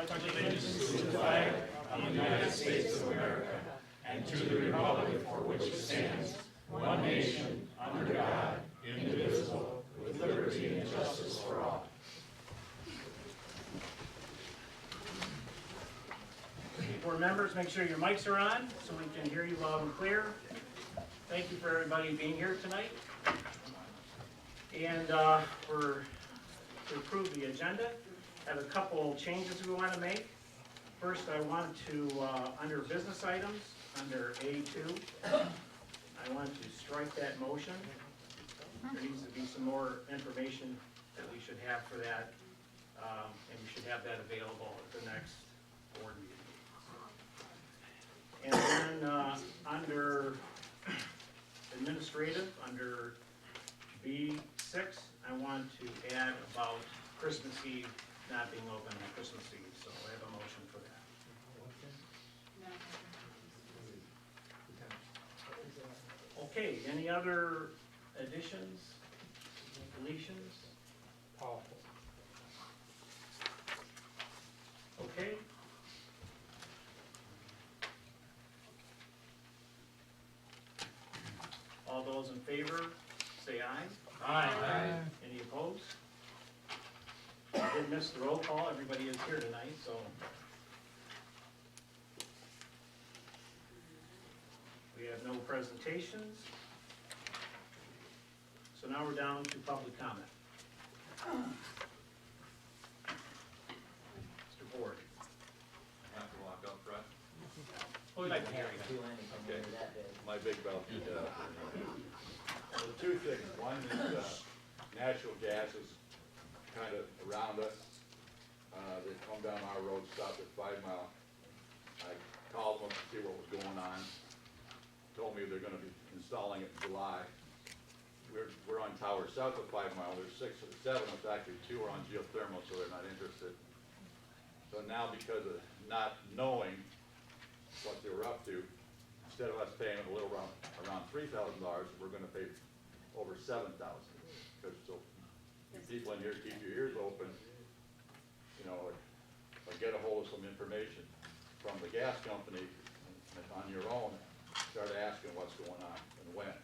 pledge allegiance to the flag of the United States of America and to the republic for which it stands, one nation, under God, indivisible, with liberty and justice for all. Board members, make sure your mics are on so we can hear you loud and clear. Thank you for everybody being here tonight. And we're to approve the agenda. I have a couple changes we want to make. First, I want to, under business items, under A2, I want to strike that motion. There needs to be some more information that we should have for that, and we should have that available at the next board meeting. And then under administrative, under B6, I want to add about Christmas Eve not being open on Christmas Eve, so I have a motion for that. Okay, any other additions, deletions? Okay. All those in favor, say aye. Aye. Any opposed? I did miss the roll call, everybody is here tonight, so. We have no presentations. So now we're down to public comment. Mr. Ford. I have to walk up front. Who would like to hear you? Okay. My big belt. So two things. One is natural gas is kind of around us. They come down our road, stopped at 5 Mile. I called them to see what was going on. Told me they're going to be installing it in July. We're on Tower south of 5 Mile. There's 6 or 7. It's actually 2 are on geothermal, so they're not interested. So now, because of not knowing what they were up to, instead of us paying a little around $3,000, we're going to pay over $7,000. Because so you people in here keep your ears open, you know, or get a hold of some information from the gas company and on your own. Start asking what's going on and when.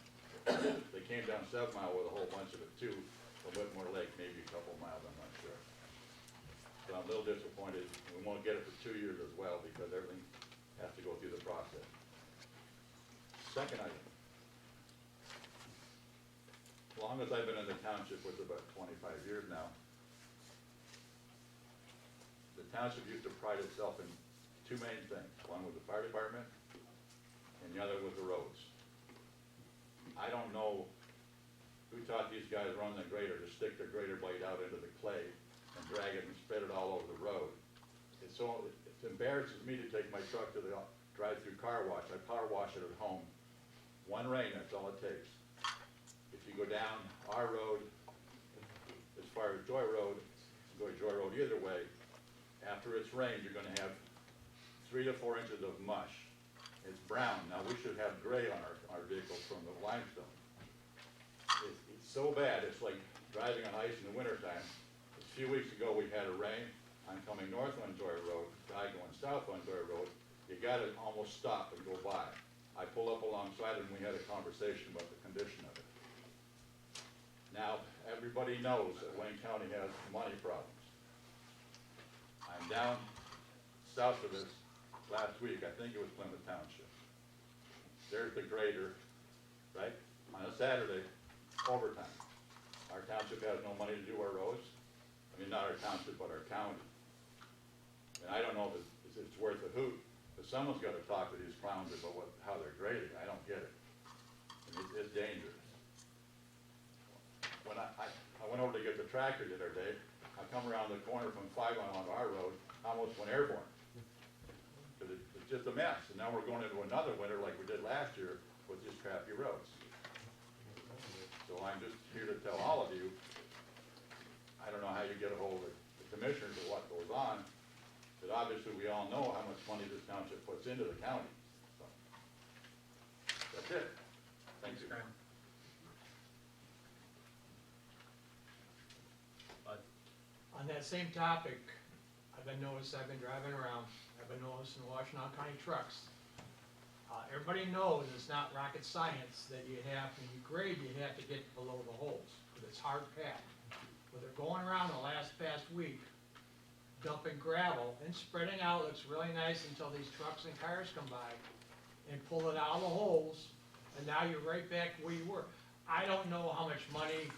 They came down 7 Mile with a whole bunch of it too, from Whitmore Lake, maybe a couple miles, I'm not sure. So I'm a little disappointed. We won't get it for 2 years as well because everything has to go through the process. Second item. As long as I've been in the township, which is about 25 years now, the township used to pride itself in 2 main things. One was the fire department, and the other was the roads. I don't know who taught these guys run the grader to stick their grader blade out into the clay and drag it and spread it all over the road. It embarrasses me to take my truck to the drive-through car wash. I power wash it at home. One rain, that's all it takes. If you go down our road, as far as Joy Road, go Joy Road either way, after it's rained, you're gonna have 3 to 4 inches of mush. It's brown. Now, we should have gray on our vehicles from the limestone. It's so bad, it's like driving on ice in the wintertime. A few weeks ago, we had a rain. I'm coming north on Joy Road, guy going south on Joy Road. You gotta almost stop and go by. I pull up alongside it and we had a conversation about the condition of it. Now, everybody knows that Wayne County has money problems. I'm down south of this last week, I think it was Plymouth Township. There's the grader, right? On a Saturday, overtime. Our township has no money to do our roads. I mean, not our township, but our county. And I don't know if it's worth a hoot, but someone's got to talk to these clowns about how they're grading. I don't get it. I mean, it's dangerous. When I went over to get the tractor the other day, I come around the corner from 5 Mile onto our road, I almost went airborne. Because it's just a mess. And now we're going into another winter like we did last year with just crappy roads. So I'm just here to tell all of you, I don't know how you get a hold of the commissioners of what goes on, but obviously we all know how much money this township puts into the county. So that's it. Thank you. On that same topic, I've I've been driving around, I've been noticing Washtenaw County trucks. Everybody knows it's not rocket science that you have, when you grade, you have to get below the holes, because it's hard packed. But they're going around the past week, dumping gravel and spreading out, looks really nice until these trucks and cars come by and pull it out of the holes, and now you're right back where you were. I don't know how much money,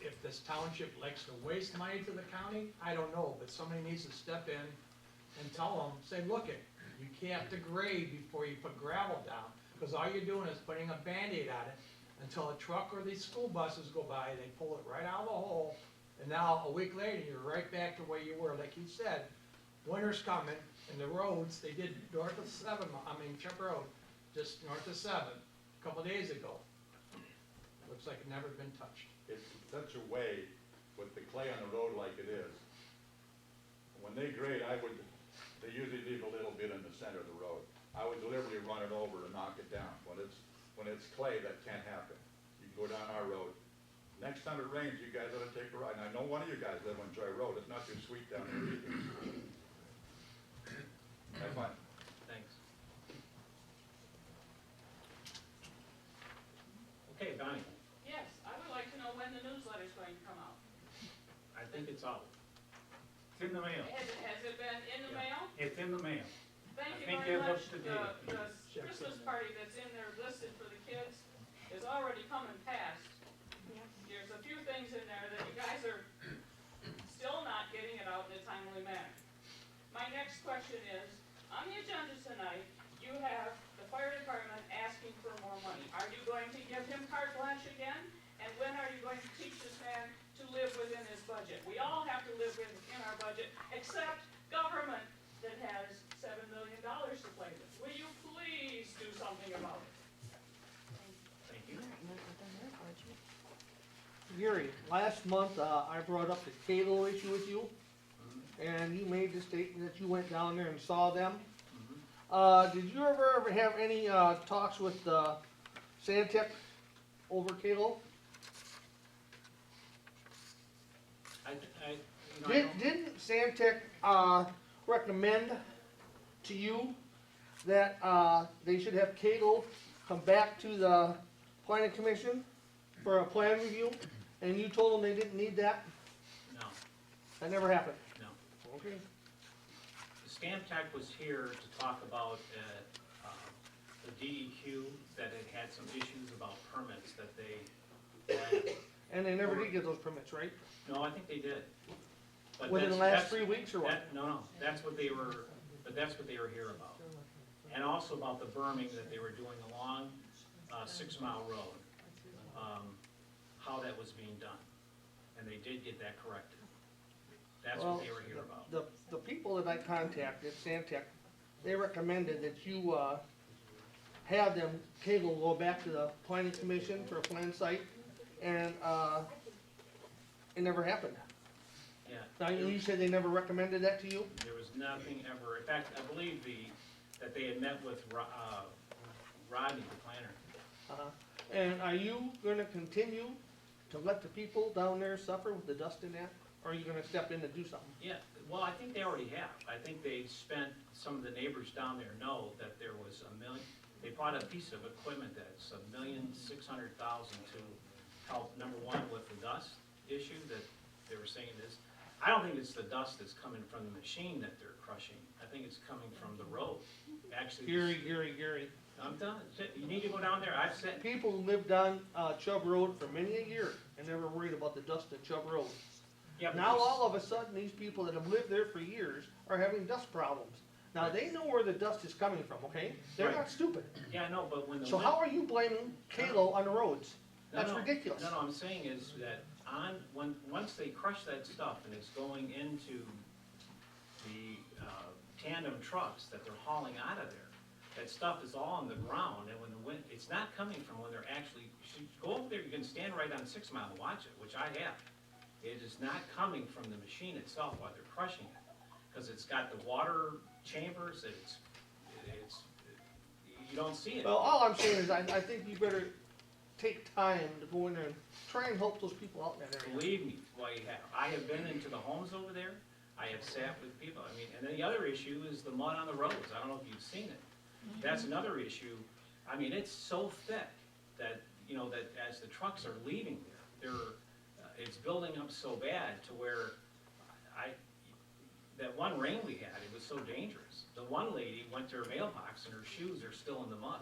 if this township likes to waste money to the county, I don't know, but somebody needs to step in and tell them, say, look it, you can't degrade before you put gravel down, because all you're doing is putting a Band-Aid on it until a truck or these school buses go by, they pull it right out of the hole, and now a week later, you're right back to where you were, like you said, winter's coming, and the roads, they did north of Chip Road, just north of 7, a couple days ago. Looks like it never been touched. It's such a way with the clay on the road like it is. When they grade, they usually leave a little bit in the center of the road. I would deliberately run it over and knock it down. When it's clay, that can't happen. You can go down our road. Next time it rains, you guys ought to take a ride. And I know one of you guys live on Joy Road. It's not too sweet down there either. Have fun. Thanks. Okay, Bonnie, Yes, I would like to know when the newsletter's going to come out. I think it's out. It's in the mail. Has it been in the mail? It's in the mail. Thank I you think very it's up much. to date. The Christmas party that's in there listed for the kids is already come and passed. There's a few things in there that you guys are still not getting it out in a timely manner. My next question is, on the agenda tonight, you have the fire department asking for more money. Are you going to give him carte blanche again? And when are you going to teach this man to live within his budget? We all have to live in our budget, except government that has $7 million to play with. Will you please do something about it? Thank you. Gary, last month, I brought up the Cato issue with you, and you made the statement that you went down there and saw them. Did you ever have any, talks with, Santec over Cato? Didn't Santec, recommend to you that, they should have Cato come back to the planning commission for a plan review? And you told them they didn't need that? No, That never happened? no. Okay. Stantec was here to talk about the DEQ, that it had some issues about permits that they had. And they never did get those permits, right? No, I think they did. But Within the that's- last 3 weeks or what? No, that's what they were, but that's what they were here about. And also about the berming that they were doing along 6 Mile Road, how that was being done. And they did get that corrected. That's what they were here about. The people that I contacted, Santec, they recommended that you, have them, Cagle, go back to the planning commission for a plan site, and, it never happened. Yeah. Now, you said they never recommended that to you? There was nothing ever, in fact, I believe that they had met with Rodney, the planner. And are you gonna continue to let the people down there suffer with the dust in that? Or are you gonna step in and do something? Yeah, well, I think they already have. I think they spent, some of the neighbors down there know that there was they bought a piece of equipment that's $1,600,000 to help, number one, with the dust issue that they were saying is. I don't think it's the dust that's coming from the machine that they're crushing. I think it's coming from the road. Actually, Gary. I'm done. You need to go down there. I've said, People who lived on, Chubb Road for many a year and never worried about the dust at Chubb Road. yeah, but Now this- all of a sudden, these people that have lived there for years are having dust problems. Now, they know where the dust is coming from, okay? They're Right. not stupid. yeah, no, but when the So how are you blaming Kalo on the roads? No, That's no. ridiculous. No, I'm saying is that once they crush that stuff and it's going into the tandem trucks that they're hauling out of there, that stuff is all on the ground, and when the wind, it's not coming from when they're actually, you should go over there, you can stand right on 6 Mile and watch it, which I have. It is not coming from the machine itself while they're crushing it, because it's got the water chambers, that you don't see it. Well, all I'm saying is I think you better take time to go in there and try and help those people out in that area. Believe me, well, you have. I have been into the homes over there. I have sat with people, I mean, and then the other issue is the mud on the roads, I don't know if you've seen it. That's another issue, I mean, it's so thick that, you know, that as the trucks are leaving there, it's building up so bad to where that one rain we had, it was so dangerous. The one lady went to her mailbox and her shoes are still in the mud.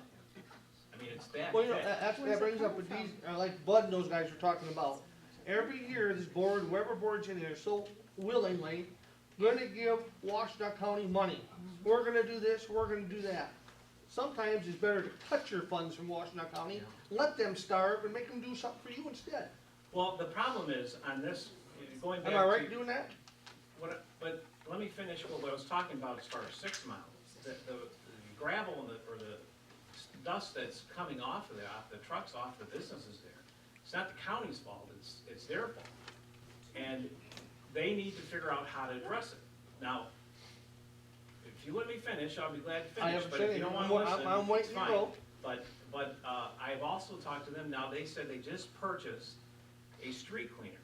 I mean, it's that Well, you know, thick. that brings up with these, like Bud and those guys were talking about. Every year, this board, whoever board's in there, so willingly, gonna give Washington County money. We're gonna do this, we're gonna do that. Sometimes it's better to cut your funds from Washington County, let them starve, and make them do something for you instead. Well, the problem is, on this, going back Am to. I right doing that? But let me finish what I was talking about as far as 6 Mile. The gravel and or the dust that's coming off of the trucks, off the businesses there, it's not the county's fault, it's their fault. And they need to figure out how to address it. Now, if you let me finish, I'll be glad to I finish, haven't but said if you don't anything. wanna listen, I'm it's waiting to fine. go. But I've also talked to them, now they said they just purchased a street cleaner,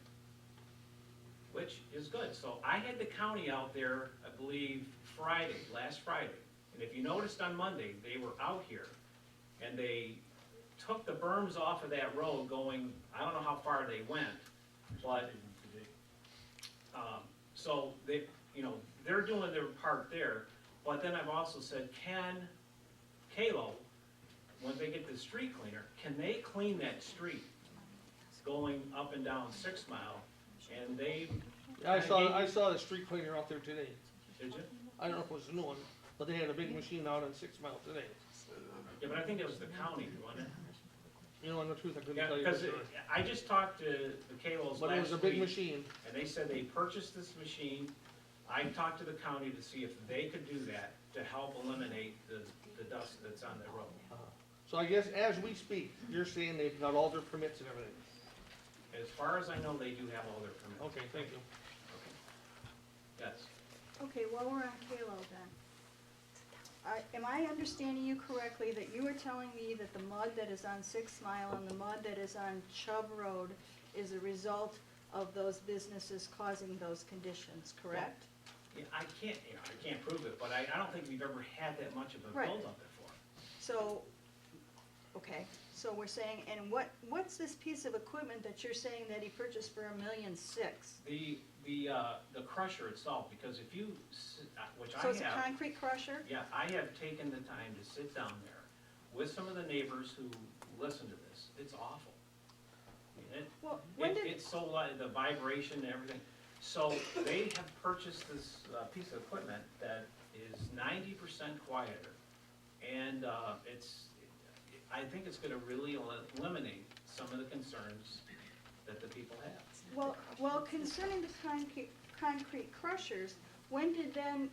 which is good. So I had the county out there, I believe, last Friday. And if you noticed on Monday, they were out here and they took the berms off of that road going, I don't know how far they went, but, so they, you know, they're doing their part there. But then I've also said, Kalo, when they get the street cleaner, can they clean that street going up and down 6 Mile? And they, I saw the street cleaner out there today. did you? I don't know if it was a new one, but they had a big machine out on 6 Mile today. Yeah, but I think it was the county, wasn't it? You know, in the truth, I couldn't Yeah, tell you for because sure. I just talked to the Kalos But it was last a big week, machine. and they said they purchased this machine. I talked to the county to see if they could do that to help eliminate the dust that's on the road. So I guess as we speak, you're saying they've got all their permits and everything. As far as I know, they do have all their permits. Okay, thank you. Yes. Okay, while we're on Kalo then, am I understanding you correctly that you were telling me that the mud that is on 6 Mile and the mud that is on Chubb Road is a result of those businesses causing those conditions, correct? Yeah, I can't prove it, but I don't think we've ever had that much of a Right. buildup before. So, okay, so we're saying, and what's this piece of equipment that you're saying that he purchased for $1.6 million? The crusher itself, because if you, which I So it's a have. concrete crusher? Yeah, I have taken the time to sit down there with some of the neighbors who listen to this. It's awful. I mean, Well, when did, it's so loud, the vibration and everything. So they have purchased this piece of equipment that is 90% quieter. And I think it's gonna really eliminate some of the concerns that the people have. well, concerning the concrete crushers, when did then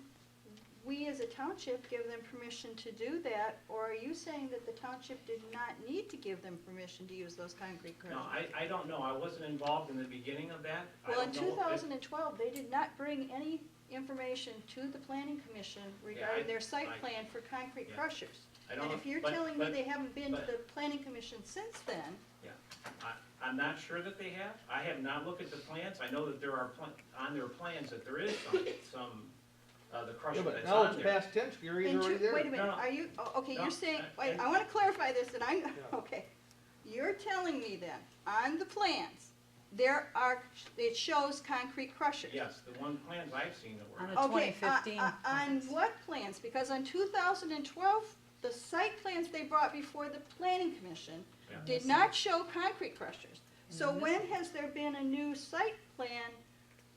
we as a township give them permission to do that? Or are you saying that the township did not need to give them permission to use those concrete crushers? No, I don't know. I wasn't involved in the beginning of that. I Well, in don't know if- 2012, they did not bring any information to the planning commission regarding their site I- plan for concrete yeah. crushers. I don't And know, if you're but- telling me but- they haven't been to but- the planning commission since then, I'm not sure that they have. I have not looked at the plans. I know that there are, on their plans, that there is some, the Yeah, crusher but that's now on it's there. past tense, Gary's in already two, there. wait a minute, No, no. are you, okay, No, you're saying, I- wait, I wanna clarify this, and I'm, Yeah. okay. You're telling me then, on the plans, it shows concrete crushers? Yes, the one plans I've seen that were. On the Okay, 2015 on plans. what plans? Because on 2012, the site plans they brought before the planning commission Yeah. did not show concrete crushers. So when has there been a new site plan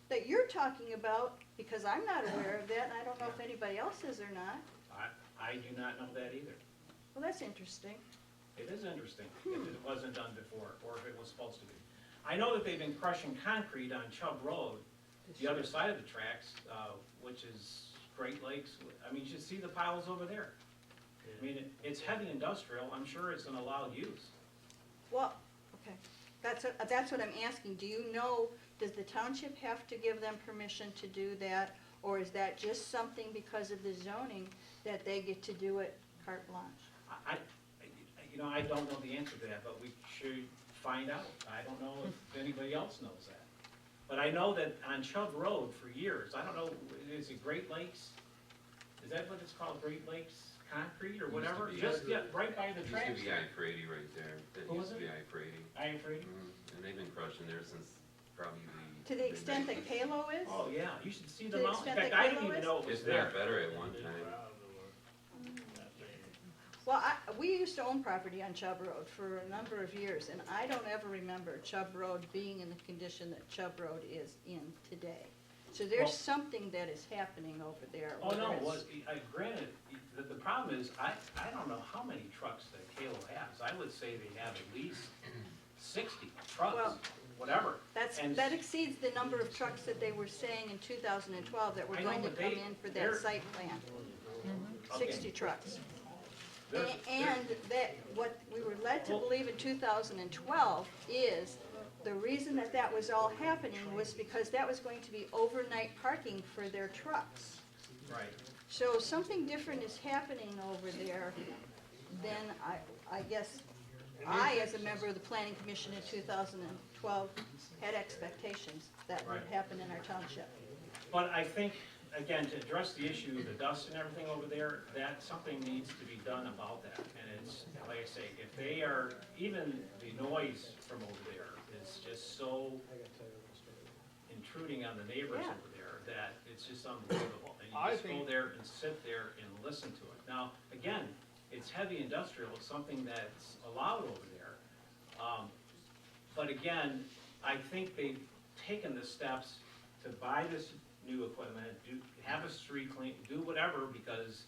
that you're talking about? Because I'm not aware of that, and I don't know if anybody else is or not. I do not know that either. Well, that's interesting. It is interesting if it wasn't done before, or if it was supposed to be. I know that they've been crushing concrete on Chubb Road, the other side of the tracks, which is Great Lakes. I mean, you should see the piles over there. I mean, it's heavy industrial. I'm sure it's an allowed use. Well, okay, that's what I'm asking. Do you know, does the township have to give them permission to do that? Or is that just something because of the zoning that they get to do it carte blanche? I don't know the answer to that, but we should find out. I don't know if anybody else knows that. But I know that on Chubb Road for years, I don't know, is it Great Lakes? Is that what it's called, Great Lakes Concrete or Used to whatever? be, Just, yeah. yeah, right by the Used track. to be I-80 right there, that What used was to be it? I-80. I am afraid. And they've been crushing there since probably the. To the extent that mid-nineties. Kalo is? Oh, yeah, you should see To the the mountain. In extent fact, that I didn't Kalo even is? know it was It's there. got better at one time. Well, we used to own property on Chubb Road for a number of years, and I don't ever remember Chubb Road being in the condition that Chubb Road is in today. So Well- there's something that is happening over there. Oh, no, whether well, it's- granted, the problem is, I don't know how many trucks that Kalo has. I would say they have at least 60 trucks, Well, whatever. and- That exceeds the number of trucks that they were saying in 2012 that were I know, going to but come they- in for they're- that site plan. Okay. 60 trucks. There's- And that, what we were led to Well- believe in 2012 is, the reason that that was all happening was because that was going to be overnight parking for their trucks. Right. So something different is happening over there than I guess, as a member of the planning commission in 2012, had expectations that would Right. happen in our township. But I think, again, to address the issue of the dust and everything over there, that something needs to be done about that. And it's, like I say, if they are, even the noise from over there is just so intruding on the neighbors Yeah. over there that it's just unbelievable. And I you just go think- there and sit there and listen to it. Now, again, it's heavy industrial, it's something that's allowed over there. But again, I think they've taken the steps to buy this new equipment, have a street clean, do whatever, because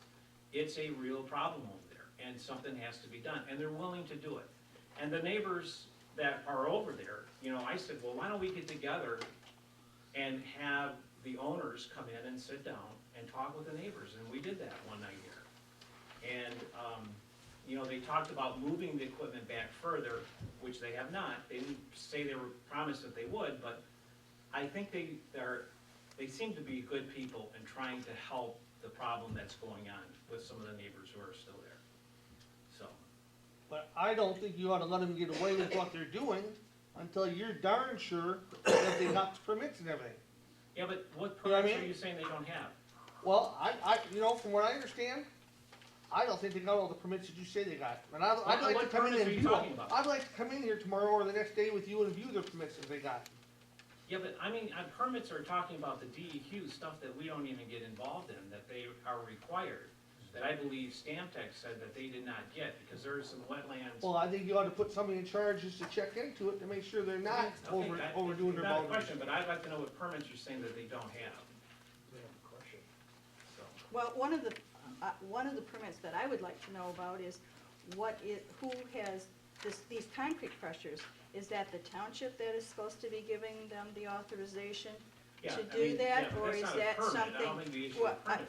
it's a real problem over there, and something has to be done, and they're willing to do it. And the neighbors that are over there, I said, well, why don't we get together and have the owners come in and sit down and talk with the neighbors, and we did that one night here. And, they talked about moving the equipment back further, which they have not. They didn't say they were promised that they would, but I think they seem to be good people and trying to help the problem that's going on with some of the neighbors who are still there. So, But I don't think you ought to let them get away with what they're doing until you're darn sure that they got the permits and everything. yeah, but what You know what I permits are mean? you saying they don't have? Well, from what I understand, I don't think they got all the permits that you say they got. And I'd like to What come in permits and are you view talking them. about? I'd like to come in here tomorrow or the next day with you and view the permits that they got. Yeah, but permits are talking about the DEQ stuff that we don't even get involved in, that they are required. That I believe Stantec said that they did not get, because there are some wetlands. Well, I think you ought to put somebody in charge just to check into it to make sure they're not Okay, overdoing their not a boundaries. question, but I'd like to know what permits you're saying that they don't have, so. Well, one of the permits that I would like to know about is who has these concrete crushers? Is that the township that is supposed to be giving them the authorization Yeah, to I do mean, that, yeah, but or that's is not a that permit. I something? don't think we issue a permit.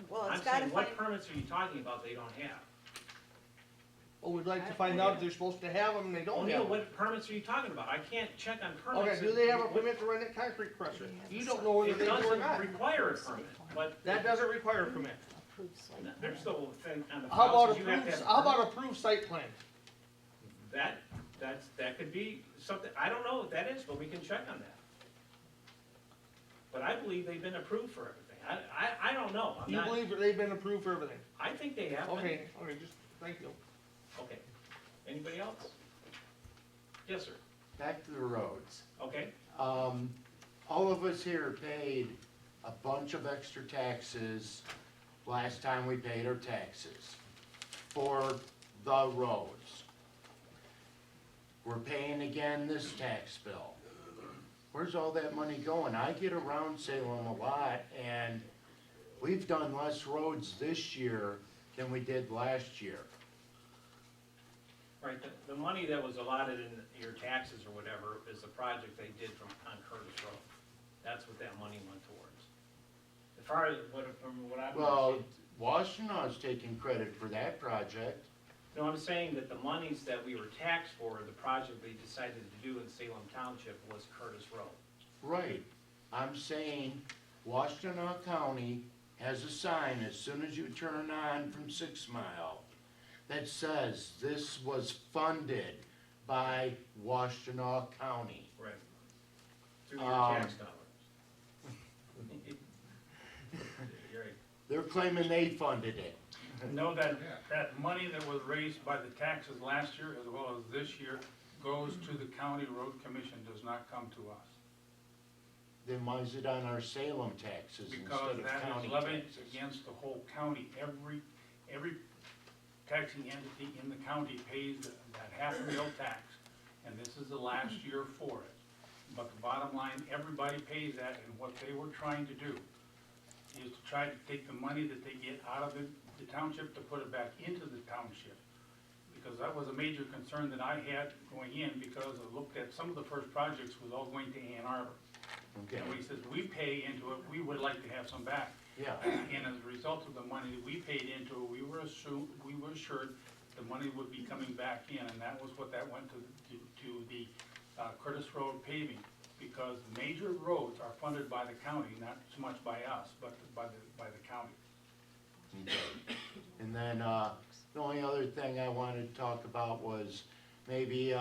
Well, I'm it's gotta saying, find, what permits are you talking about they don't have? Well, we'd like to find out if they're supposed to have them and they don't O'Neill, have them. what permits are you talking about? I can't check on permits. Okay, do they have a permit to run that concrete crusher? You don't know whether It they do or doesn't not. require a permit, but That doesn't require a permit. there's the whole thing on the How about files, is you have to have. how about approved site plan? That could be something, I don't know what that is, but we can check on that. But I believe they've been approved for everything. I don't know. I'm You not, believe that they've been approved for everything? I think they have been. Okay, just, thank you. Okay. Anybody else? Yes, sir. Back to the roads. Okay. All of us here paid a bunch of extra taxes last time we paid our taxes for the roads. We're paying again this tax bill. Where's all that money going? I get around Salem a lot, and we've done less roads this year than we did last year. Right, the money that was allotted in your taxes or whatever is the project they did on Curtis Road. That's what that money went towards. As far as from what I've Well, seen, Washtenaw taking credit for that project. no, I'm saying that the monies that we were taxed for, the project they decided to do in Salem Township was Curtis Road. Right. I'm saying Washtenaw County has a sign as soon as you turn on from 6 Mile that says this was funded by Washtenaw County. Right. through your tax dollars. You're right. They're claiming they funded it. Know that, that money that was raised by the taxes last year as well as this year goes to the county road commission, does not come to us. Then why is it on our Salem taxes Because instead of that county is levied taxes? against the whole county. Every taxing entity in the county pays that half-mil tax, and this is the last year for it. But the bottom line, everybody pays that, and what they were trying to do is to try to take the money that they get out of the township to put it back into the township. Because that was a major concern that I had going in, because I looked at some of the first projects was all going to Ann Arbor. Okay, And we said, we pay into it, we would like to have some back. yeah, And as a result of the money that we paid into it, we were assured the money would be coming back in, and that was what that went to the Curtis Road paving. Because major roads are funded by the county, not so much by us, but by the county. okay. And then, the only other thing I wanted to talk about was maybe,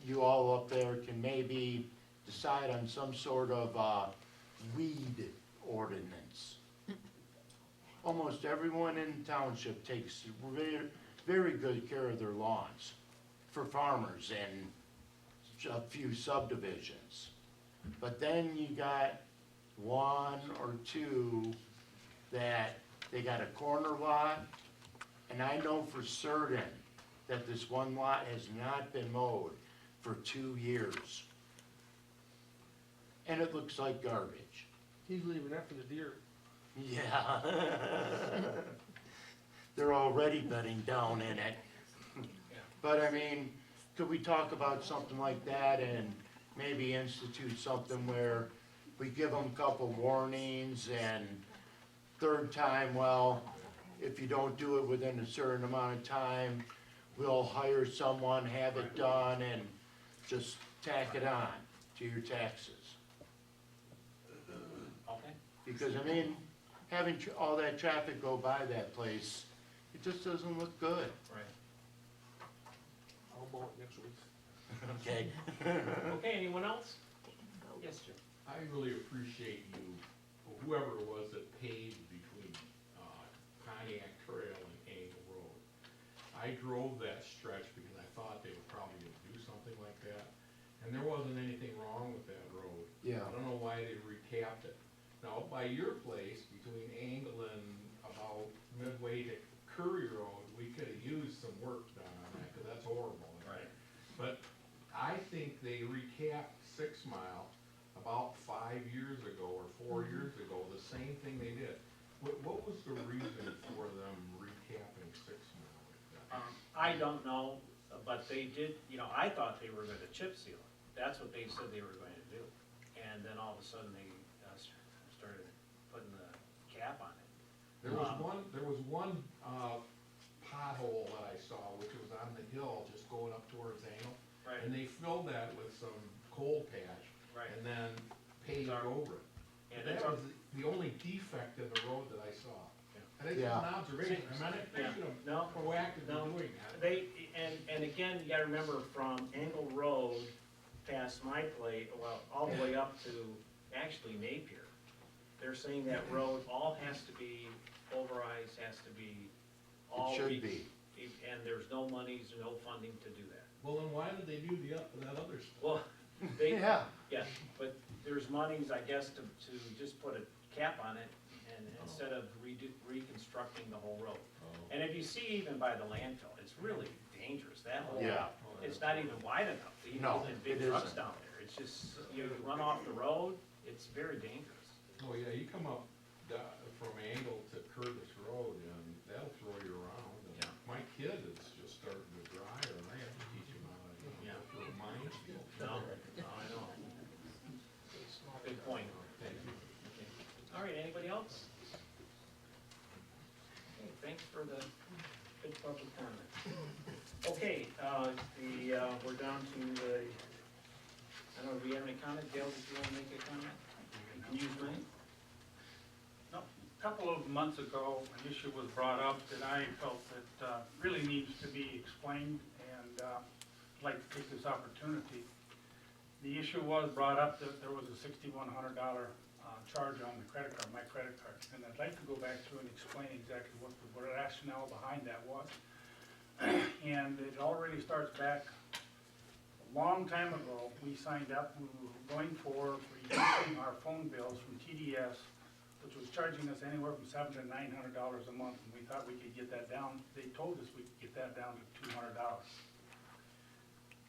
you all up there can maybe decide on some sort of, weed ordinance. Almost everyone in the township takes very, very good care of their lawns for farmers and a few subdivisions. But then you got one or two that they got a corner lot, and I know for certain that this one lot has not been mowed for 2 years. And it looks like garbage. He's leaving that for the deer. Yeah. They're already bedding down in it. But I mean, could we talk about something like that and maybe institute something where we give them a couple warnings, and third time, well, if you don't do it within a certain amount of time, we'll hire someone, have it done, and just tack it on to your taxes. Okay. Because I mean, having all that traffic go by that place, it just doesn't look good. Right. I'll mow it next week. Okay. Okay, anyone else? Yes, Jim. I really appreciate you, or whoever it was that paved between Pontiac Trail and Angle Road. I drove that stretch because I thought they would probably do something like that, and there wasn't anything wrong with that road. Yeah. I don't know why they recapped it. Now, by your place, between Angle and about midway to Curry Road, we could have used some work done on that, because that's horrible. Right. But I think they recapped 6 Mile about 5 years ago or 4 years ago, the same thing they did. What was the reason for them recapping 6 Mile like that? I don't know, but they did, I thought they were gonna chip seal it. That's what they said they were going to do. And then all of a sudden, they started putting the cap on it. There was one pothole that I saw, which was on the hill, just going up towards Angle. Right. And they filled that with some coal patch. Right. And then paved over it. And That it's was the only defect in the road that I saw. And it's Yeah. just an observation, I'm not thinking of No, proactively no. doing that. And again, you gotta remember, from Angle Road past my place, well, all the way up to actually Napier, they're saying that road all has to be pulverized, has to be all. It should be. And there's no monies, no funding to do that. Well, then why did they do that other stuff? Well, they, Yeah. yeah, but there's monies, I guess, to just put a cap on it, and instead of reconstructing the whole road. And if you see even by the landfill, it's really dangerous, that whole. Yeah. It's not even wide enough to even No, get big it trucks isn't. down there, it's just, you run off the road, it's very dangerous. Oh, yeah, you come up from Angle to Curtis Road, and that'll throw you around. And Yeah. my kid is just starting to drive, and I have to teach him how to, Yeah. go through a minefield. No, I know. Good point. Thank you. All right, anybody else? Okay, thanks for the good public comment. Okay, we're down to the, I don't know, do we have any comment? Dale, did you want to make a comment? You can use mine. No, a couple of months ago, an issue was brought up that I felt that really needs to be explained, and I'd like to take this opportunity. The issue was brought up that there was a $6,100 charge on the credit card, my credit card. And I'd like to go back through and explain exactly what the rationale behind that was. And it already starts back a long time ago. We signed up, we were going for reducing our phone bills from TDS, which was charging us anywhere from $700 to $900 a month, and we thought we could get that down. They told us we could get that down to $200.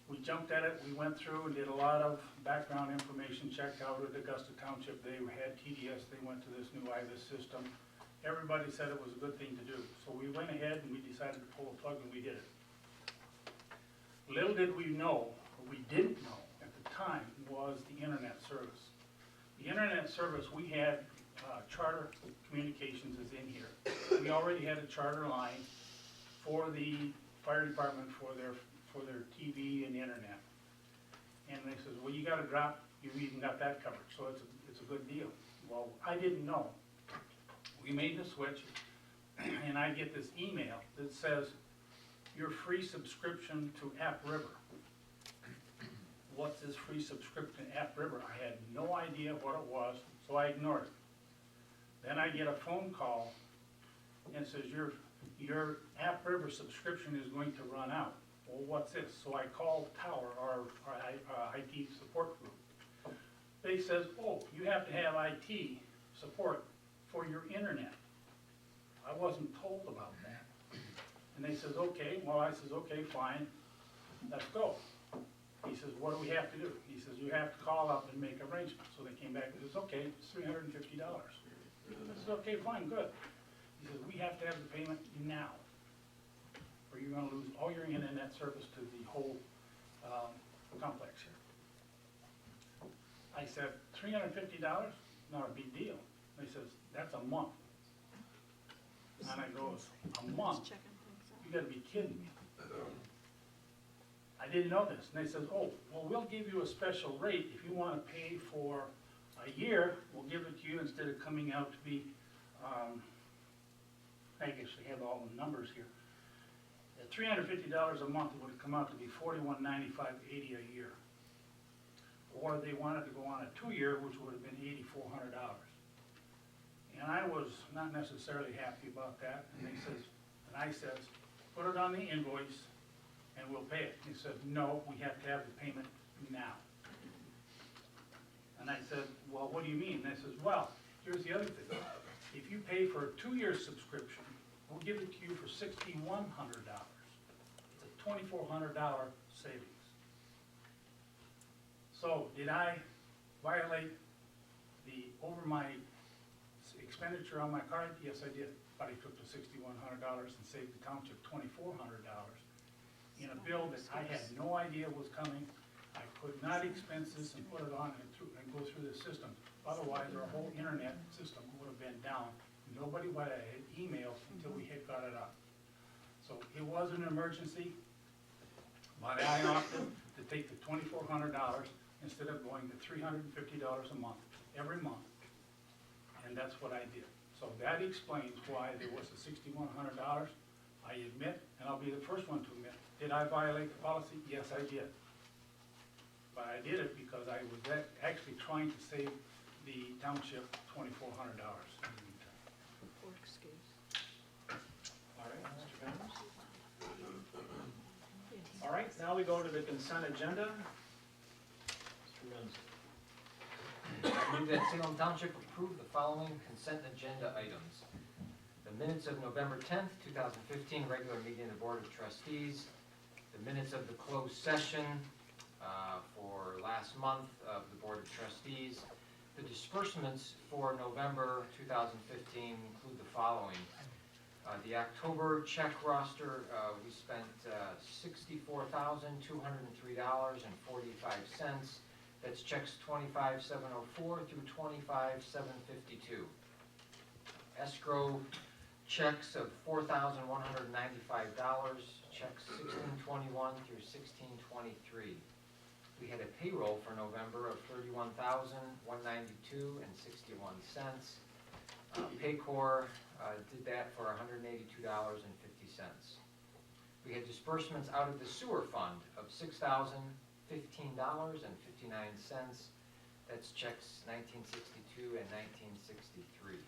We jumped at it, we went through and did a lot of background information, checked out at Augusta Township. They had TDS, they went to this new IVIS system. Everybody said it was a good thing to do. So we went ahead and we decided to pull the plug, and we did it. Little did we know, or we didn't know at the time, was the internet service. The internet service, we had Charter Communications is in here. We already had a charter line for the fire department for their TV and internet. And they says, well, you got a drop, you even got that covered, so it's a good deal. Well, I didn't know. We made the switch, and I get this email that says, your free subscription to App River. What's this free subscription to App River? I had no idea what it was, so I ignored it. Then I get a phone call and it says, your App River subscription is going to run out. Well, what's this? So I called Tower, our IT support group. They says, oh, you have to have IT support for your internet. I wasn't told about that. And they says, okay. Well, I says, okay, fine, let's go. He says, what do we have to do? He says, you have to call up and make arrangements. So they came back and says, okay, it's $350. I said, okay, fine, good. He says, we have to have the payment now, or you're gonna lose all your internet service to the whole complex here. I said, $350? Not a big deal. They says, that's a month. And I goes, a month? You gotta be kidding me. I didn't know this. And they says, oh, well, we'll give you a special rate. If you wanna pay for a year, we'll give it to you instead of coming out to be, I guess they have all the numbers here. At $350 a month, it would have come out to be $41.95.80 a year. Or they wanted to go on a 2-year, which would have been $8,400. And I was not necessarily happy about that. And I says, put it on the invoice and we'll pay it. He said, no, we have to have the payment now. And I said, well, what do you mean? And I says, well, here's the other thing. If you pay for a 2-year subscription, we'll give it to you for $6,100. It's a $2,400 savings. So did I violate over my expenditure on my card? Yes, I did. But I took the $6,100 and saved the township $2,400 in a bill that I had no idea was coming. I could not expense this and put it on and go through the system. Otherwise, our whole internet system would have been down. Nobody would have had emails until we had got it up. So it was an emergency, but I opted to take the $2,400 instead of going to $350 a month, every month. And that's what I did. So that explains why there was the $6,100. I admit, and I'll be the first one to admit, did I violate the policy? Yes, I did. But I did it because I was actually trying to save the township $2,400 in the meantime. Poor excuse. All right, Mr. Benners? All right, now we go to the consent agenda. Mr. Renzi. I move that Salem Township approve the following consent agenda items. The minutes of November 10th, 2015, regular meeting of the Board of Trustees. The minutes of the closed session for last month of the Board of Trustees. The disbursements for November 2015 include the following. The October check roster, we spent $64,203.45. That's checks 25,704 through 25,752. Escrow checks of $4,195, checks 1621 through 1623. We had a payroll for November of $31,192.61. Paycor did that for $182.50. We had disbursements out of the sewer fund of $6,599.50. $15.59. That's checks 1962 and 1963.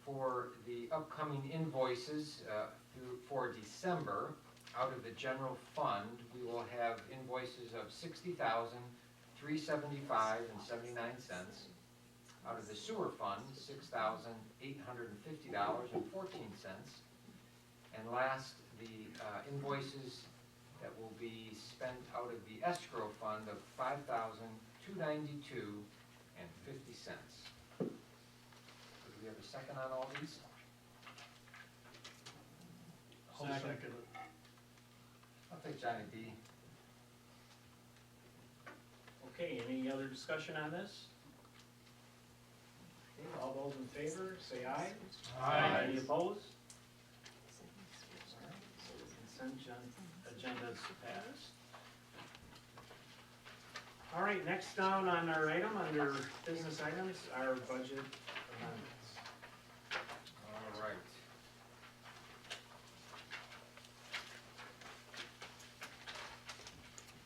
For the upcoming invoices for December, out of the general fund, we will have invoices of $60,375.79. Out of the sewer fund, $6,850.14. And last, the invoices that will be spent out of the escrow fund of $5,292.50. Do we have a second on all these? Second. I'll take Johnny D. Okay, any other discussion on this? Okay, all those in favor, say aye. Aye. Any opposed? Consent agenda is passed. All right, next down on our item, under business items, our budget amendments. All right.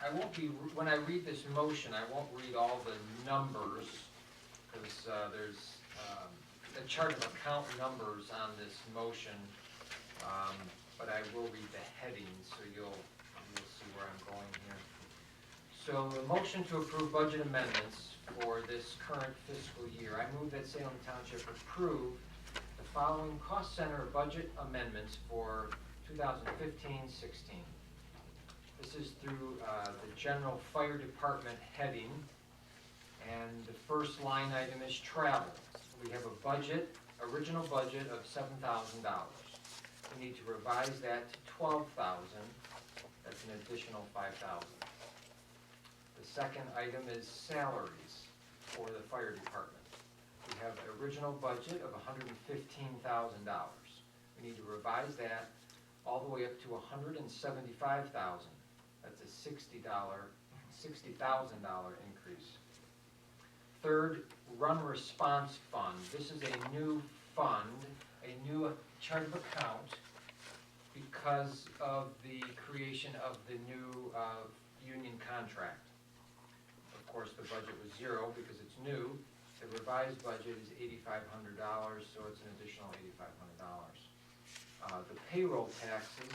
I won't be, when I read this motion, I won't read all the numbers, because there's a chart of account numbers on this motion, but I will read the headings, so you'll see where I'm going here. So the motion to approve budget amendments for this current fiscal year, I move that Salem Township approve the following cost center budget amendments for 2015-16. This is through the general fire department heading, and the first line item is travel. We have a budget, original budget of $7,000. We need to revise that to $12,000. That's an additional $5,000. The second item is salaries for the fire department. We have an original budget of $115,000. We need to revise that all the way up to $175,000. That's a $60,000 increase. Third, run response fund. This is a new fund, a new chart of account, because of the creation of the new union contract. Of course, the budget was zero because it's new. The revised budget is $8,500, so it's an additional $8,500. The payroll taxes,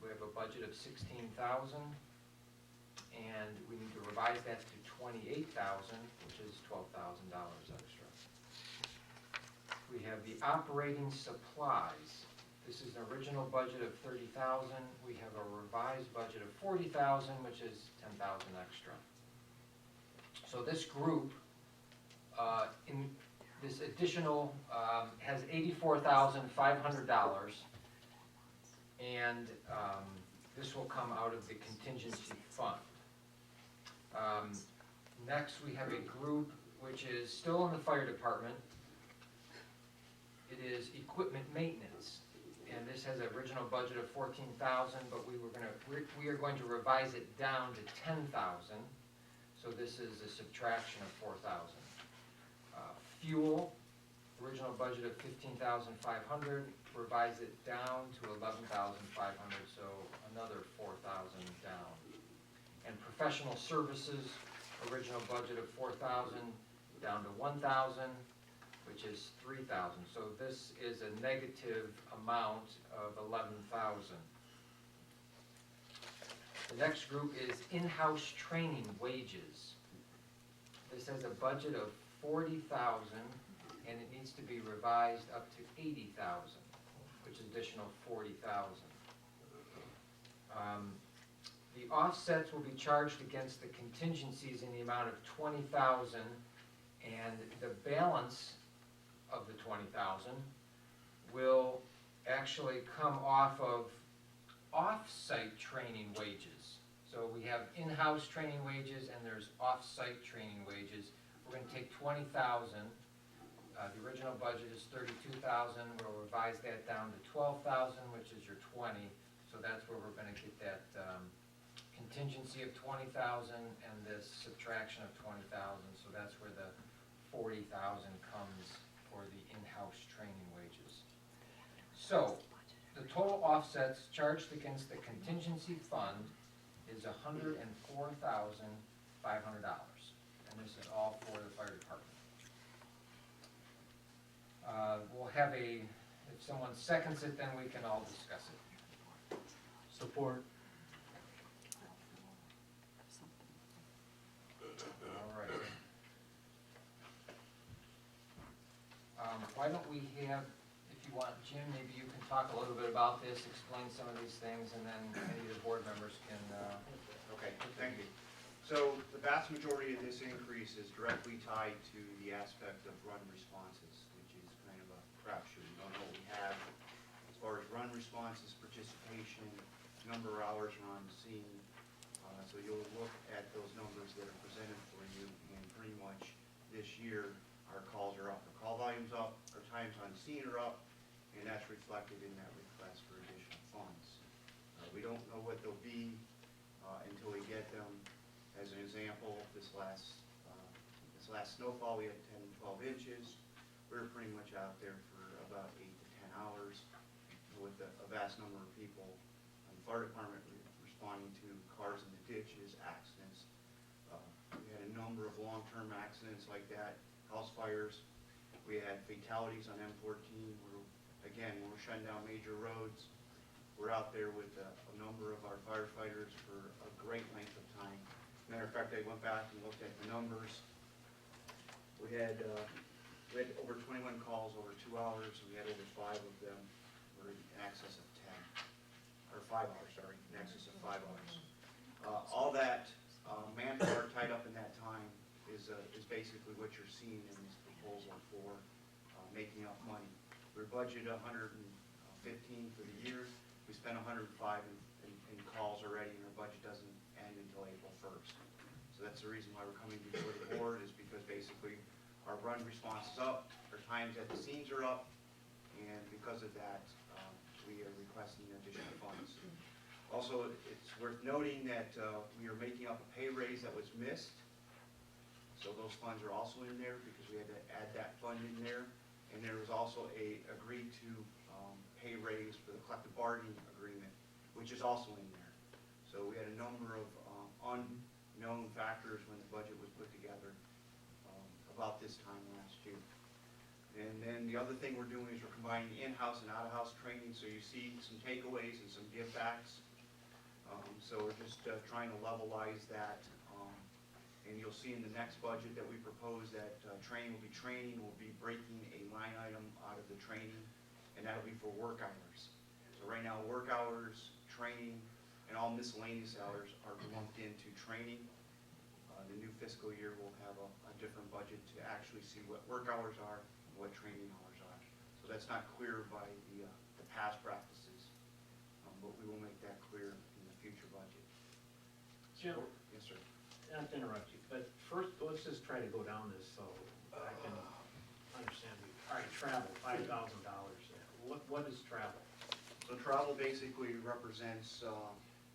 we have a budget of $16,000, and we need to revise that to $28,000, which is $12,000 extra. We have the operating supplies. This is an original budget of $30,000. We have a revised budget of $40,000, which is $10,000 extra. So this group, in this additional, has $84,500, and this will come out of the contingency fund. Next, we have a group which is still in the fire department. It is equipment maintenance, and this has an original budget of $14,000, but we are going to revise it down to $10,000. So this is a subtraction of $4,000. Fuel, original budget of $15,500, revise it down to $11,500, so another $4,000 down. And professional services, original budget of $4,000 down to $1,000, which is $3,000. So this is a negative amount of $11,000. The next group is in-house training wages. This has a budget of $40,000, and it needs to be revised up to $80,000, which is additional $40,000. The offsets will be charged against the contingencies in the amount of $20,000, and the balance of the $20,000 will actually come off of off-site training wages. So we have in-house training wages and there's off-site training wages. We're going to take $20,000. The original budget is $32,000. We'll revise that down to $12,000, which is your 20. So that's where we're going to get that contingency of $20,000 and this subtraction of $20,000. So that's where the $40,000 comes for the in-house training wages. So the total offsets charged against the contingency fund is $104,500. And this is all for the fire department. We'll have if someone seconds it, then we can all discuss it. Support. All right. Why don't we have, if you want, Jim, maybe you can talk a little bit about this, explain some of these things, and then any of the board members can, Okay, thank you. So the vast majority of this increase is directly tied to the aspect of run responses, which is kind of a crapshoot. We don't know what we have as far as run responses, participation, number of hours run, scene. So you'll look at those numbers that are presented for you, and pretty much this year, our calls are up. Our call volume's up, our times on scene are up, and that's reflected in that request for additional funds. We don't know what they'll be until we get them. As an example, this last snowfall, we had 10, 12 inches. We were pretty much out there for about 8 to 10 hours with a vast number of people on the fire department responding to cars in the ditches, accidents. We had a number of long-term accidents like that, house fires. We had fatalities on M14 where, again, when we're shutting down major roads, we're out there with a number of our firefighters for a great length of time. Matter of fact, I went back and looked at the numbers. We had over 21 calls over 2 hours, and we had over 5 of them were in excess of 10, or 5 hours, sorry, in excess of 5 hours. All that manpower tied up in that time is basically what you're seeing in this proposal for making up money. We're budgeted $115 for the year. We spent 105 in calls already, and our budget doesn't end until April 1st. So that's the reason why we're coming before the board, is because basically our run response is up, our times at the scenes are up, and because of that, we are requesting additional funds. Also, it's worth noting that we are making up a pay raise that was missed. So those funds are also in there because we had to add that fund in there. And there was also a agreed to pay raise for the collective bargaining agreement, which is also in there. So we had a number of unknown factors when the budget was put together about this time last year. And then the other thing we're doing is we're combining in-house and out-of-house training, so you see some takeaways and some give-backs. So we're just trying to levelize that. And you'll see in the next budget that we propose that training will be breaking a line item out of the training, and that'll be for work hours. So right now, work hours, training, and all miscellaneous hours are lumped into training. The new fiscal year will have a different budget to actually see what work hours are and what training hours are. So that's not clear by the past practices, but we will make that clear in the future budget. Jim, Yes, sir. not to interrupt you, but first, let's just try to go down this so I can understand. All right, travel, $5,000. What is travel? So travel basically represents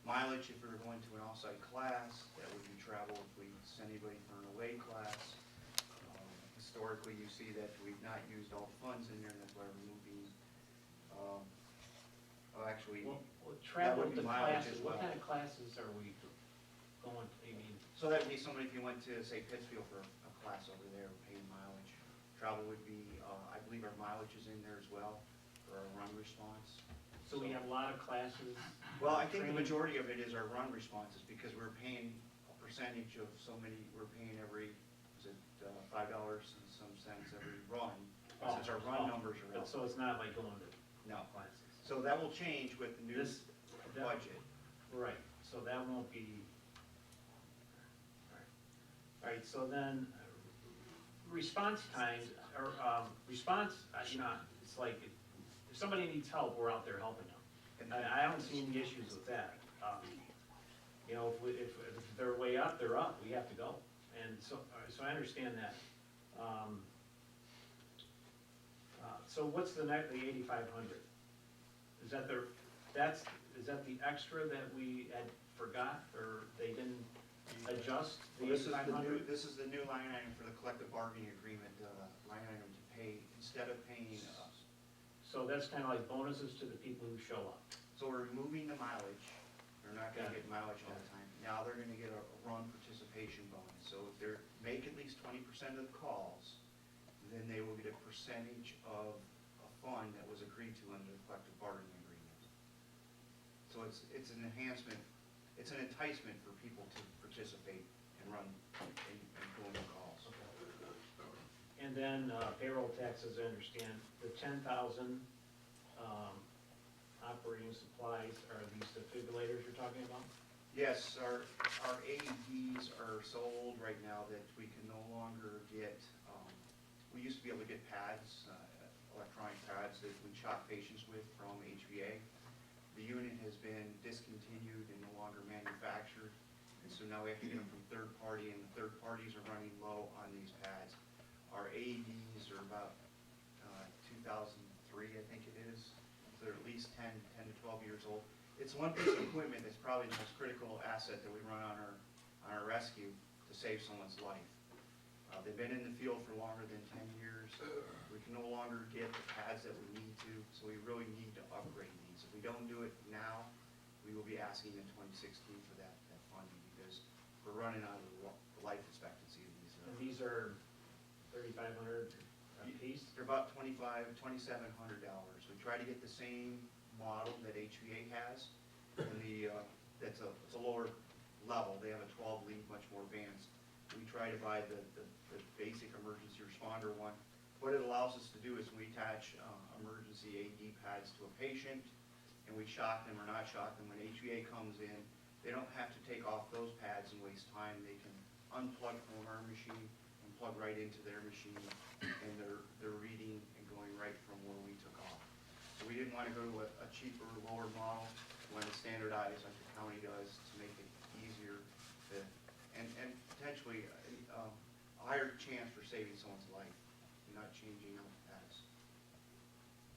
mileage if we were going to an off-site class. That would be travel if we send anybody for an away class. Historically, you see that we've not used all the funds in there, and that's why we're moving. Well, travel would be to mileage classes, as what well. kind of classes are we going to, I mean? So that would be somebody, if you went to, say, Pittsfield for a class over there, paying mileage. Travel would be, I believe our mileage is in there as well, for our run response. So we have a lot of classes? Well, I think the training? majority of it is our run responses, because we're paying a percentage of so many, we're paying every, is it $5 and some cents every run, since our run numbers are up. So it's not like going to No. classes? So that will change with the new budget. Right, so that won't be, all right, so then, response times, or, it's like, if somebody needs help, we're out there helping them. I don't see any issues with that. You know, if they're way up, they're up, we have to go. And so I understand that. So what's the 8,500? Is that is that the extra that we had forgot, or they didn't adjust the Well, 8,500? this is the new line item for the collective bargaining agreement, line item to pay, instead of paying us. So that's kind of like bonuses to the people who show up. So we're removing the mileage, we're they're not gonna get mileage all the time. Now they're gonna get a run participation bonus, so if they make at least 20% of the calls, then they will get a percentage of a fund that was agreed to under the collective bargaining agreement. So it's an enhancement, it's an enticement for people to participate and run and go in the calls. And then payroll taxes, I understand, the 10,000 operating supplies, are these defibrillators you're talking about? Yes, our AEDs are sold right now that we can no longer get, we used to be able to get pads, electronic pads that we shock patients with from HVA. The unit has been discontinued and no longer manufactured, and so now we have to get them from third party, and the third parties are running low on these pads. Our AEDs are about 2003, I think it is. They're at least 10 to 12 years old. It's one piece of equipment that's probably the most critical asset that we run on our rescue to save someone's life. They've been in the field for longer than 10 years. We can no longer get the pads that we need to, so we really need to upgrade these. If we don't do it now, we will be asking in 2016 for that funding, because we're running out of the life expectancy of these. And these are $3,500 a piece? They're about $2,700. We try to get the same model that HVA has, and it's a lower level. They have a 12 lead, much more advanced. We try to buy the basic emergency responder one. What it allows us to do is we attach emergency AED pads to a patient, and we shock them or not shock them. When HVA comes in, they don't have to take off those pads and waste time. They can unplug from our machine and plug right into their machine, and they're reading and going right from where we took off. So we didn't want to go to a cheaper, lower model. We wanted to standardize like the county does to make it easier to, and potentially a higher chance for saving someone's life. You're not changing out pads.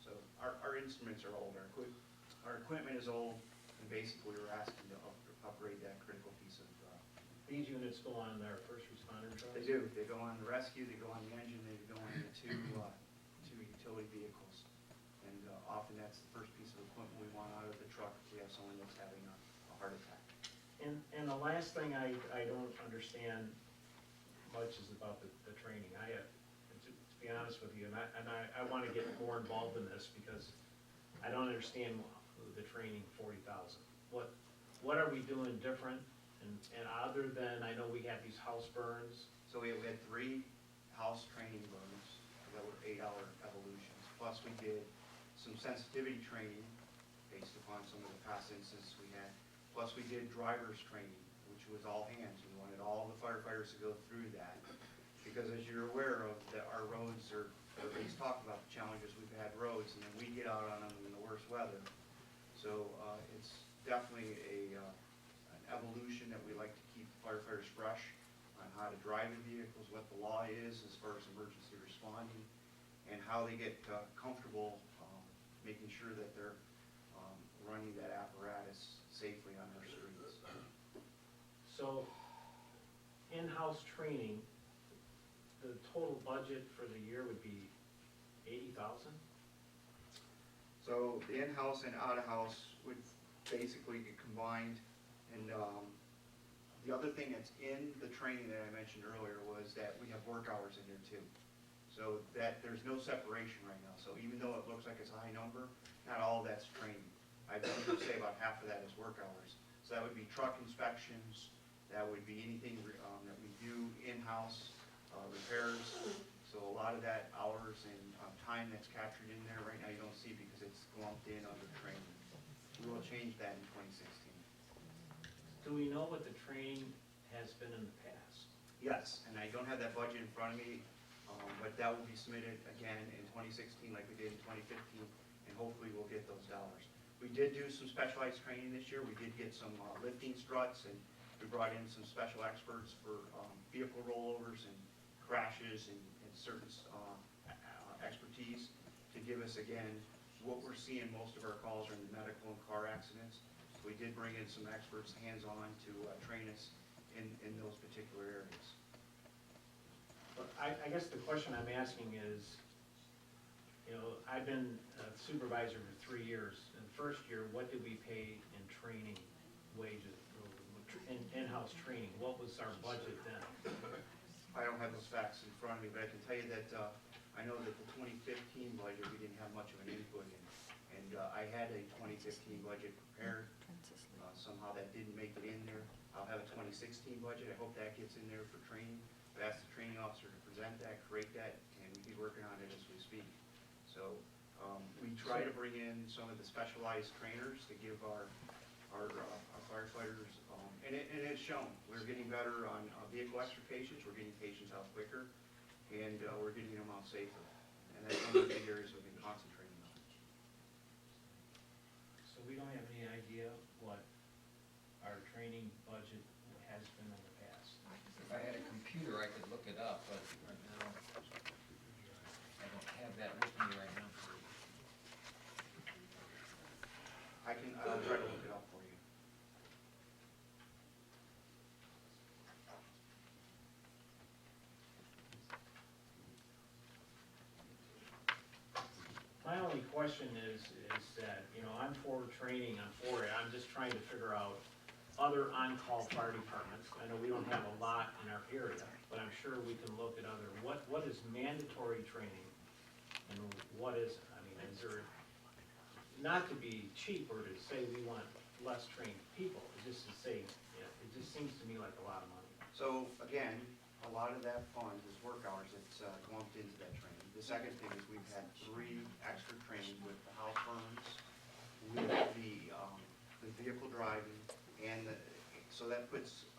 So our instruments are old. Our equipment is old, and basically we're asking to upgrade that critical piece of. These units go on their first responder trucks? They do. They go on the rescue, they go on the engine, they go on the two utility vehicles. And often that's the first piece of equipment we want out of the truck if we have someone that's having a heart attack. And the last thing I don't understand much is about the training. To be honest with you, and I want to get more involved in this because I don't understand the training 40,000. What are we doing different? And other than, I know we have these house burns. So we had 3 house training burns that were 8-hour evolutions. Plus we did some sensitivity training based upon some of the past incidents we had. Plus we did driver's training, which was all hands. We wanted all the firefighters to go through that. Because as you're aware of, our roads are, everybody's talked about the challenges we've had roads, and then we get out on them in the worst weather. So it's definitely an evolution that we like to keep firefighters fresh on how to drive the vehicles, what the law is as far as emergency responding, and how they get comfortable making sure that they're running that apparatus safely on our streets. So, in-house training, the total budget for the year would be 80,000? So the in-house and out-of-house would basically get combined. And the other thing that's in the training that I mentioned earlier was that we have work hours in there too. So that there's no separation right now. So even though it looks like it's a high number, not all of that's training. I would say about half of that is work hours. So that would be truck inspections, that would be anything that we do in-house, repairs. So a lot of that hours and time that's captured in there right now you don't see because it's lumped in under training. We will change that in 2016. Do we know what the training has been in the past? Yes, and I don't have that budget in front of me, but that will be submitted again in 2016 like we did in 2015, and hopefully we'll get those dollars. We did do some specialized training this year. We did get some lifting struts, and we brought in some special experts for vehicle rollovers and crashes and certain expertise to give us, again, what we're seeing most of our calls are in the medical and car accidents. We did bring in some experts hands-on to train us in those particular areas. But I guess the question I'm asking is, I've been a supervisor for 3 years. In the first year, what did we pay in training wages, in-house training, what was our budget then? I don't have those facts in front of me, but I can tell you that, I know that the 2015 budget, we didn't have much of an input in. And I had a 2015 budget prepared. Somehow that didn't make it in there. I'll have a 2016 budget. I hope that gets in there for training. I've asked the training officer to present that, create that, and we'll be working on it as we speak. So we try to bring in some of the specialized trainers to give our firefighters, and it's shown. We're getting better on vehicle extrications. We're getting patients out quicker, and we're getting them out safer. And that's one of the big areas we've been concentrating on. So we don't have any idea what our training budget has been in the past. If I had a computer, I could look it up, but right now, I don't have that with me right now. I'll try to look it up for you. My only question is that, you know, I'm for training, I'm for it, I'm just trying to figure out other on-call fire departments. I know we don't have a lot in our area, but I'm sure we can look at other, what is mandatory training and what isn't? I mean, is there, not to be cheap or to say we want less trained people, it's just to say, you know, it just seems to me like a lot of money. So again, a lot of that fund is work hours that's lumped into that training. The second thing is we've had 3 extra trainings with the house burns, with the vehicle driving, and so that puts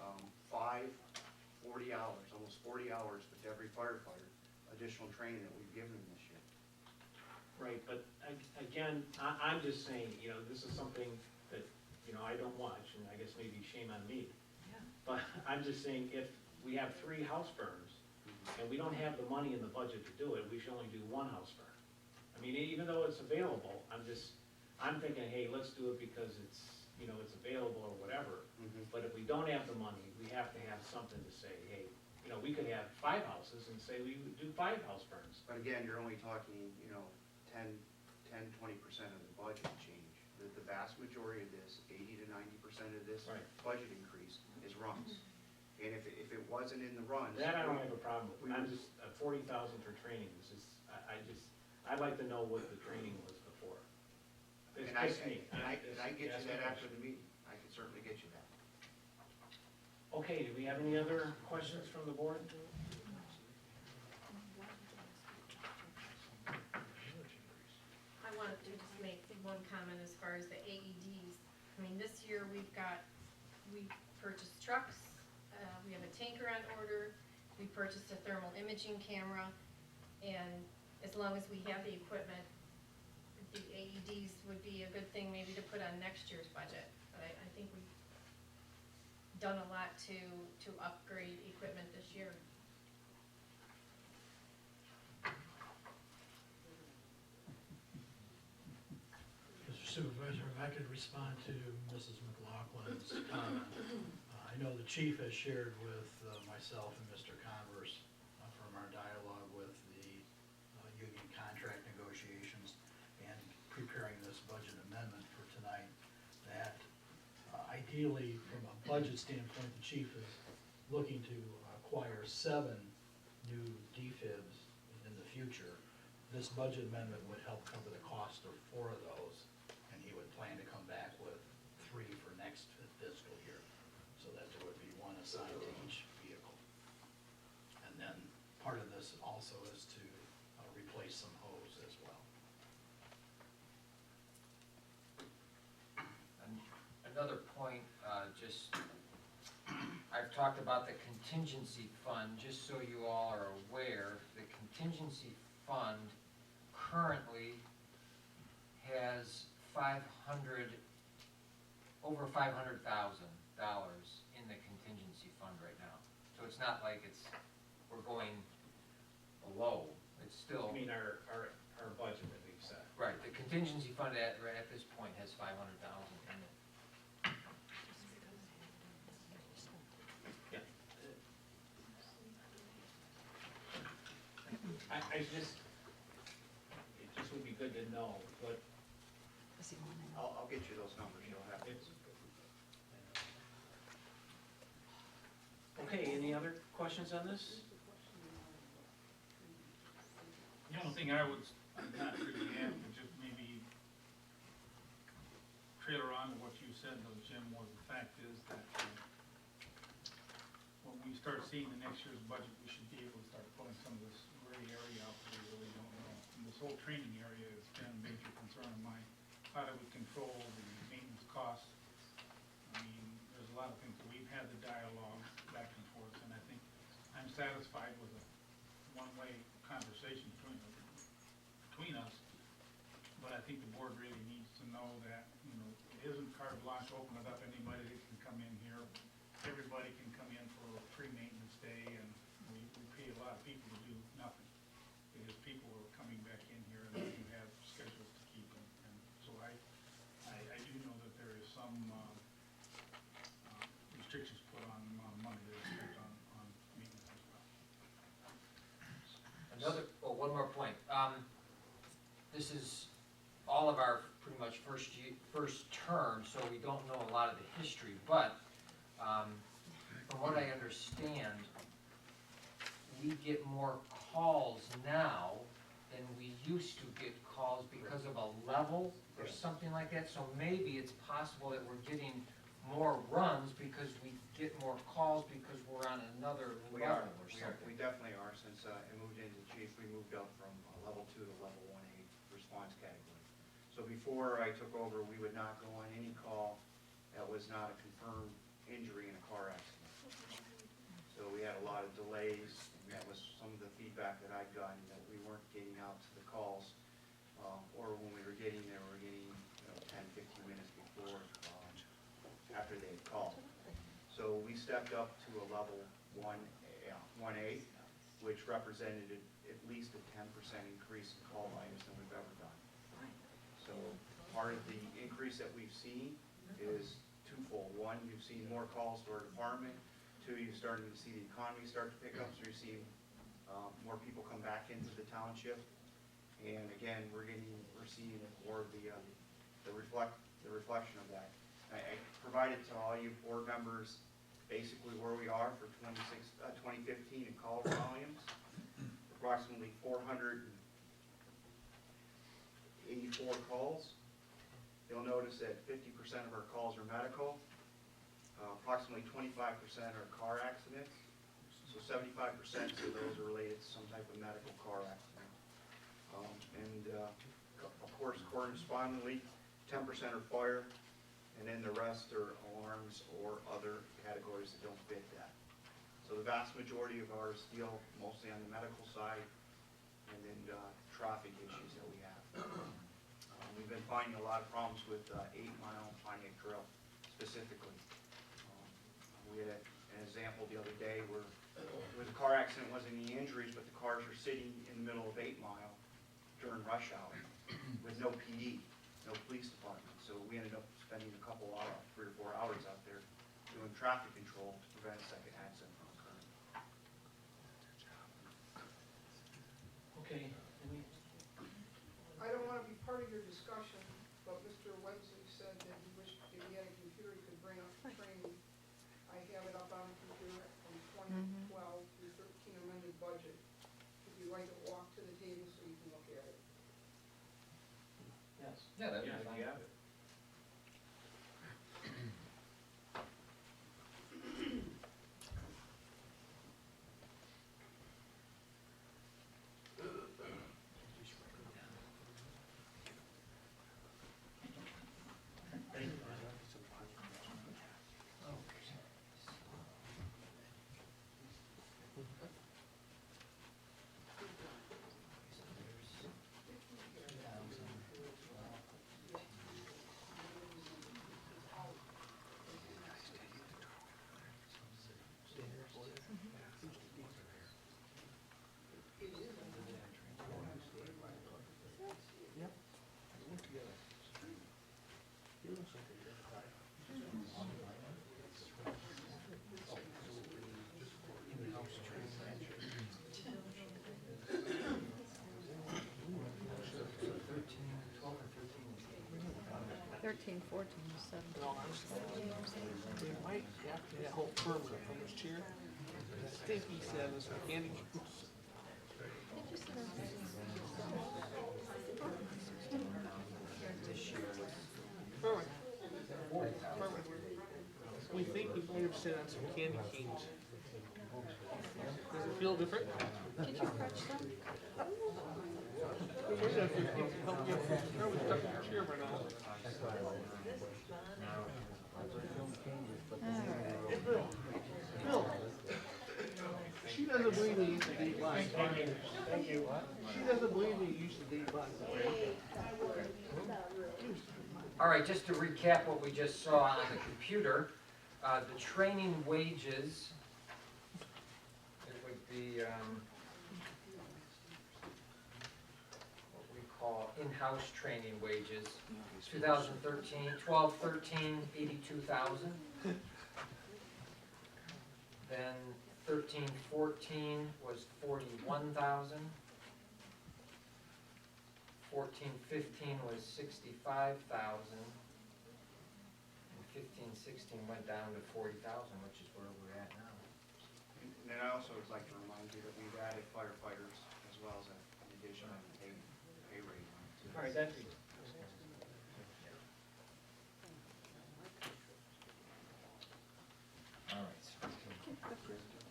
40 hours, almost 40 hours with every firefighter, additional training that we've given them this year. Right, but again, I'm just saying, you know, this is something that, you know, I don't watch, and I guess maybe shame on me. But I'm just saying, if we have 3 house burns, and we don't have the money in the budget to do it, we should only do 1 house burn. I mean, even though it's available, I'm thinking, hey, let's do it because it's, you know, it's available or whatever. But if we don't have the money, we have to have something to say, hey, you know, we could have 5 houses and say we would do 5 house burns. But again, you're only talking, you know, 10, 20% of the budget change. The vast majority of this, 80 to 90% of this Right. budget increase is runs. And if it wasn't in the runs. That I don't have a problem with. I'm just, 40,000 for training is just, I'd like to know what the training was before. It's And I just me. get That's you my that after question. the meeting. I can certainly get you that. Okay, do we have any other questions from the board? I wanted to just make one comment as far as the AEDs. I mean, this year we purchased trucks, we have a tanker on order, we purchased a thermal imaging camera, and as long as we have the equipment, the AEDs would be a good thing maybe to put on next year's budget. But I think we've done a lot to upgrade equipment this year. Mr. Supervisor, if I could respond to Mrs. McLaughlin's comment. I know the chief has shared with myself and Mr. Converse from our dialogue with the union contract negotiations and preparing this budget amendment for tonight, that ideally, from a budget standpoint, the chief is looking to acquire 7 new DFIBs in the future. This budget amendment would help cover the cost of 4 of those, and he would plan to come back with 3 for next fiscal year, so that there would be 1 assigned to each vehicle. And then part of this also is to replace some hose as well. Another point, I've talked about the contingency fund, just so you all are aware, the contingency fund currently has over $500,000 in the contingency fund right now. So it's not like we're going below, it's still. I mean, our budget that we've set. Right, the contingency fund at this point has $500,000 in it. Yeah. It just would be good to know what, I'll get you those numbers. You'll have it. Okay, any other questions on this? The only thing I would, not really add, but just maybe trailer on to what you said though, Jim, was the fact is that when we start seeing the next year's budget, we should be able to start pulling some of this gray area out that we really don't know. And this whole training area has been a major concern of mine. How do we control the maintenance costs? I mean, there's a lot of things, we've had the dialogue back and forth, and I think I'm satisfied with a one-way conversation between us. But I think the board really needs to know that, you know, it isn't carte blanche, open it up, anybody that can come in here. Everybody can come in for a free maintenance day, and we pay a lot of people to do nothing. Because people are coming back in here and you have schedules to keep, and so I do know that there is some restrictions put on the amount of money that is spent on maintenance as well. One more point. This is all of our pretty much first term, so we don't know a lot of the history, but from what I understand, we get more calls now than we used to get calls because of a level or something like that. So maybe it's possible that we're getting more runs because we get more calls because we're on another We are, level or something. we definitely are, since I moved into chief, we moved up from level 2 to level 1A response category. So before I took over, we would not go on any call that was not a confirmed injury in a car accident. So we had a lot of delays, and that was some of the feedback that I'd gotten, that we weren't getting out to the calls, or when we were getting there, we were getting 10, 15 minutes before, after they had called. So we stepped up to a level 1A, which represented at least a 10% increase in call volumes than we've ever done. So part of the increase that we've seen is twofold. One, you've seen more calls to our department. Two, you're starting to see the economy start to pick up, so you're seeing more people come back into the township. And again, we're seeing more of the reflection of that. I provided to all you board members basically where we are for 2015 in call volumes. Approximately 484 calls. You'll notice that 50% of our calls are medical. Approximately 25% are car accidents. So 75% of those are related to some type of medical car accident. Of course, correspondingly, 10% are fire, and then the rest are alarms or other categories that don't fit that. So the vast majority of ours deal mostly on the medical side, and then traffic issues that we have. We've been finding a lot of problems with 8 Mile Pontiac Trail specifically. We had an example the other day where the car accident wasn't any injuries, but the cars are sitting in the middle of 8 Mile during rush hour with no PD, no police department. So we ended up spending a couple hours, 3 or 4 hours out there doing traffic control to prevent a second accident from occurring. Okay, I don't wanna be part of your discussion, but Mr. Wensley said that he wished if he had a computer, he could bring up training. I have it up on the computer from 2012 through 13 amended budget. If you'd like to walk to the table so you can look at it. yes. Yeah, that'd be Yeah, fine. if you have it. Thirteen, 14, 17. They might have to have whole firm from this chair. Stinky said some candy canes. Perfect. Perfect. We think we might have sit on some candy canes. Does it feel different? Did you crunch them? We wish I could help you. You're always stuck in your chair by now. Hey, Bill. Bill. She doesn't believe we used to date by. Thank you. She doesn't believe we used to date by. All right, just to recap what we just saw on the computer, the training wages, it would be, what we call in-house training wages, 2013, 12-13, 82,000. Then 13-14 was 41,000. 14-15 was 65,000. And 15-16 went down to 40,000, which is where we're at now. And then I also would like to remind you that we've added firefighters as well as an additional pay rate. All right, that's it. All right.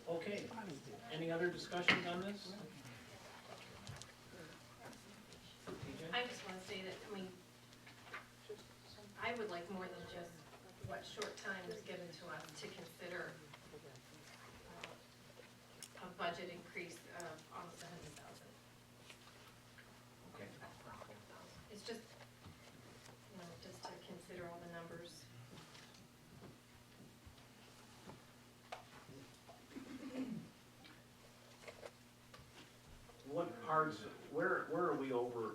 Okay, any other discussions on this? I just wanna say that, I mean, I would like more than just what short time was given to us to consider a budget increase of almost 100,000. Okay. It's just, just to consider all the numbers. What parts, where are we over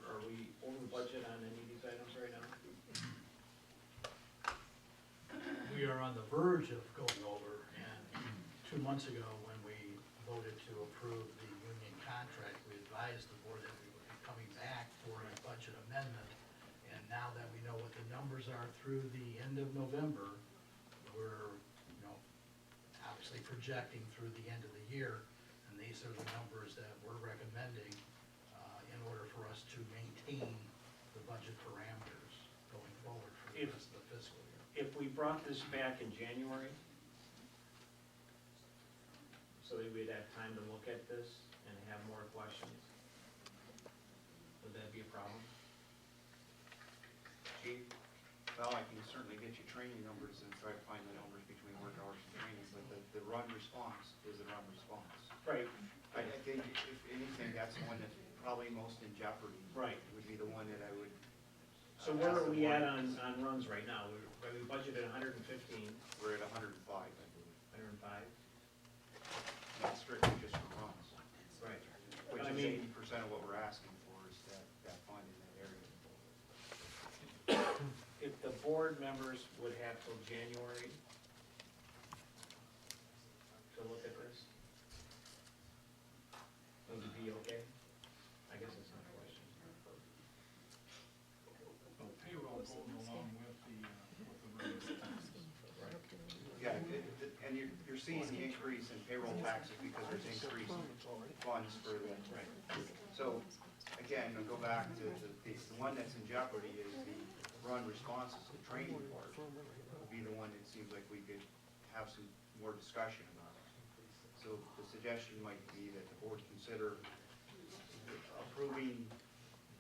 budget on any of these items right now? We are on the verge of going over, and 2 months ago, when we voted to approve the union contract, we advised the board that we would be coming back for a budget amendment. And now that we know what the numbers are through the end of November, we're, obviously projecting through the end of the year, and these are the numbers that we're recommending in order for us to maintain the budget parameters going forward for the rest of the fiscal year. If we brought this back in January, so that we'd have time to look at this and have more questions, would that be a problem? Chief, well, I can certainly get you training numbers and try to find the numbers between work hours and training, but the run response is the run response. Right. I think if anything, that's the one that's probably most in jeopardy. Right. Would be the one that I would. So where are we at on runs right now? We budgeted 115, We're at 105, I believe. 105? Not strictly just for runs. Right. Which I is mean- 80% of what we're asking for is that fund in that area. If the board members would have till January to look at this, would it be okay? I guess that's not a question. So payroll goes along with the raise. Yeah, and you're seeing the increase in payroll taxes because there's increase in funds for the. Right. So, again, I'll go back to the one that's in jeopardy is the run responses, the training part. Would be the one that seems like we could have some more discussion about. So the suggestion might be that the board consider approving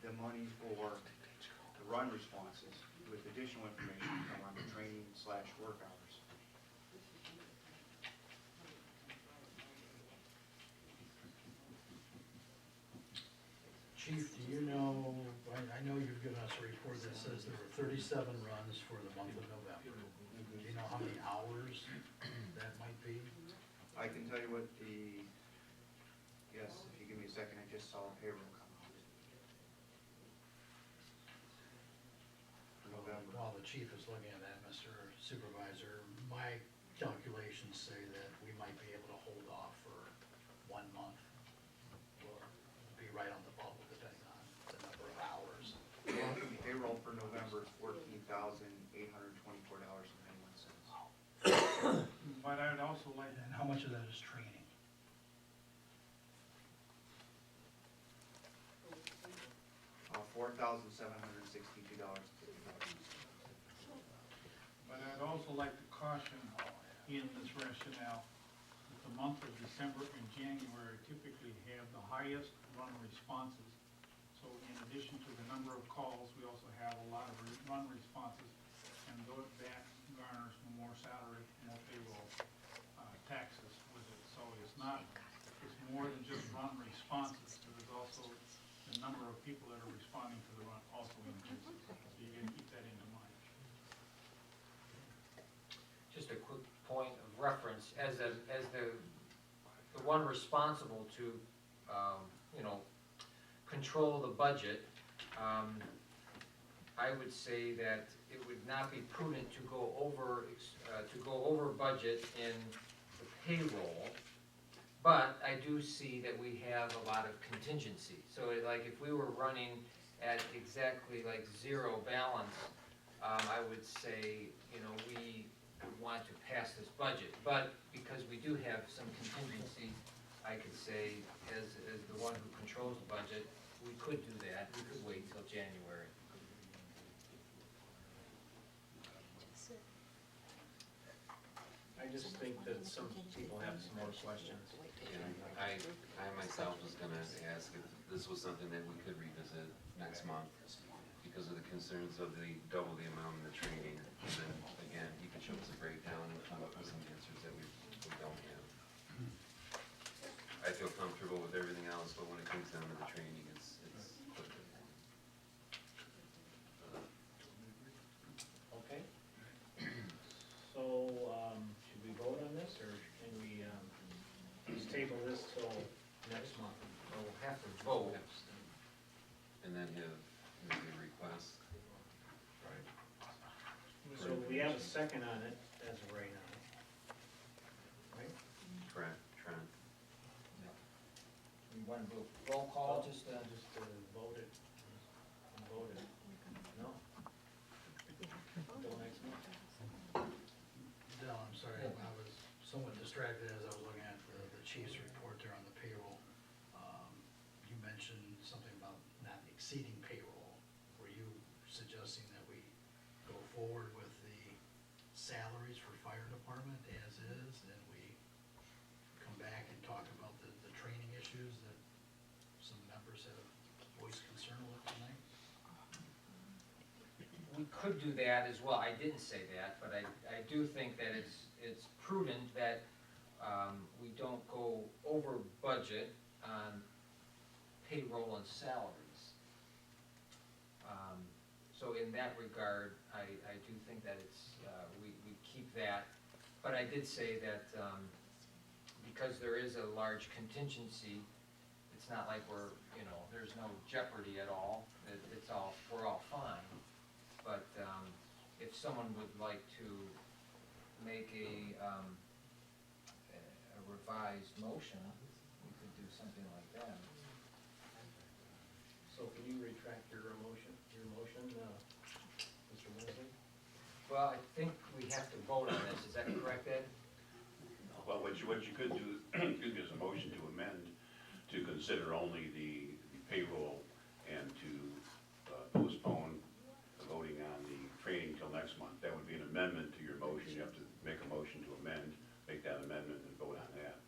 the money for the run responses with additional information on the training/work hours. Chief, do you know, I know you've given us a report that says there were 37 runs for the month of November. Do you know how many hours that might be? I can tell you what yes, if you give me a second, I just saw a payroll come out. For November. While the chief is looking at that, Mr. Supervisor, my calculations say that we might be able to hold off for 1 month, or be right on the bubble depending on the number of hours. Payroll for November is $14,824.91. But I'd also like, And how much of that is training? $12,762.54. But I'd also like to caution in this rationale, that the month of December and January typically have the highest run responses. So in addition to the number of calls, we also have a lot of run responses, and that garners more salary, more payroll, taxes with it. So it's more than just run responses, but there's also the number of people that are responding to the run also increases. So you gotta keep that into mind. Just a quick point of reference, as the one responsible to, control the budget, I would say that it would not be prudent to go over budget in the payroll, but I do see that we have a lot of contingency. So like if we were running at exactly like zero balance, I would say, we want to pass this budget. But because we do have some contingency, I could say, as the one who controls the budget, we could do that. We could wait till January. I just think that some people have some more questions. Yeah, I myself was gonna ask if this was something that we could revisit next month because of the concerns of double the amount in the training. And then, again, he could show us a breakdown and come up with some answers that we don't have. I feel comfortable with everything else, but when it comes down to the training, it's Okay. So, should we vote on this, or can we, just table this till next month? We'll have to vote. and then have maybe a request. So we have a second on it as of right now. Right? Correct, Trent. We want to do a roll call, just, Just vote it. Vote it. No? Until next month. Dell, I'm sorry, I was somewhat distracted as I was looking at the chief's report there on the payroll. You mentioned something about not exceeding payroll. Were you suggesting that we go forward with the salaries for fire department as is, and we come back and talk about the training issues that some members have voiced concern with tonight? we could do that as well. I didn't say that, but I do think that it's prudent that we don't go over budget on payroll and salaries. So in that regard, I do think that we keep that. But I did say that because there is a large contingency, it's not like there's no jeopardy at all. We're all fine. But if someone would like to make a revised motion, we could do something like that. So can you retract your motion, Mr. Winsley? Well, I think we have to vote on this. Is that correct, Ed? Well, what you could do, excuse me, is a motion to amend to consider only the payroll and to postpone the voting on the training till next month. That would be an amendment to your motion. You have to make a motion to amend, make that amendment and vote on that.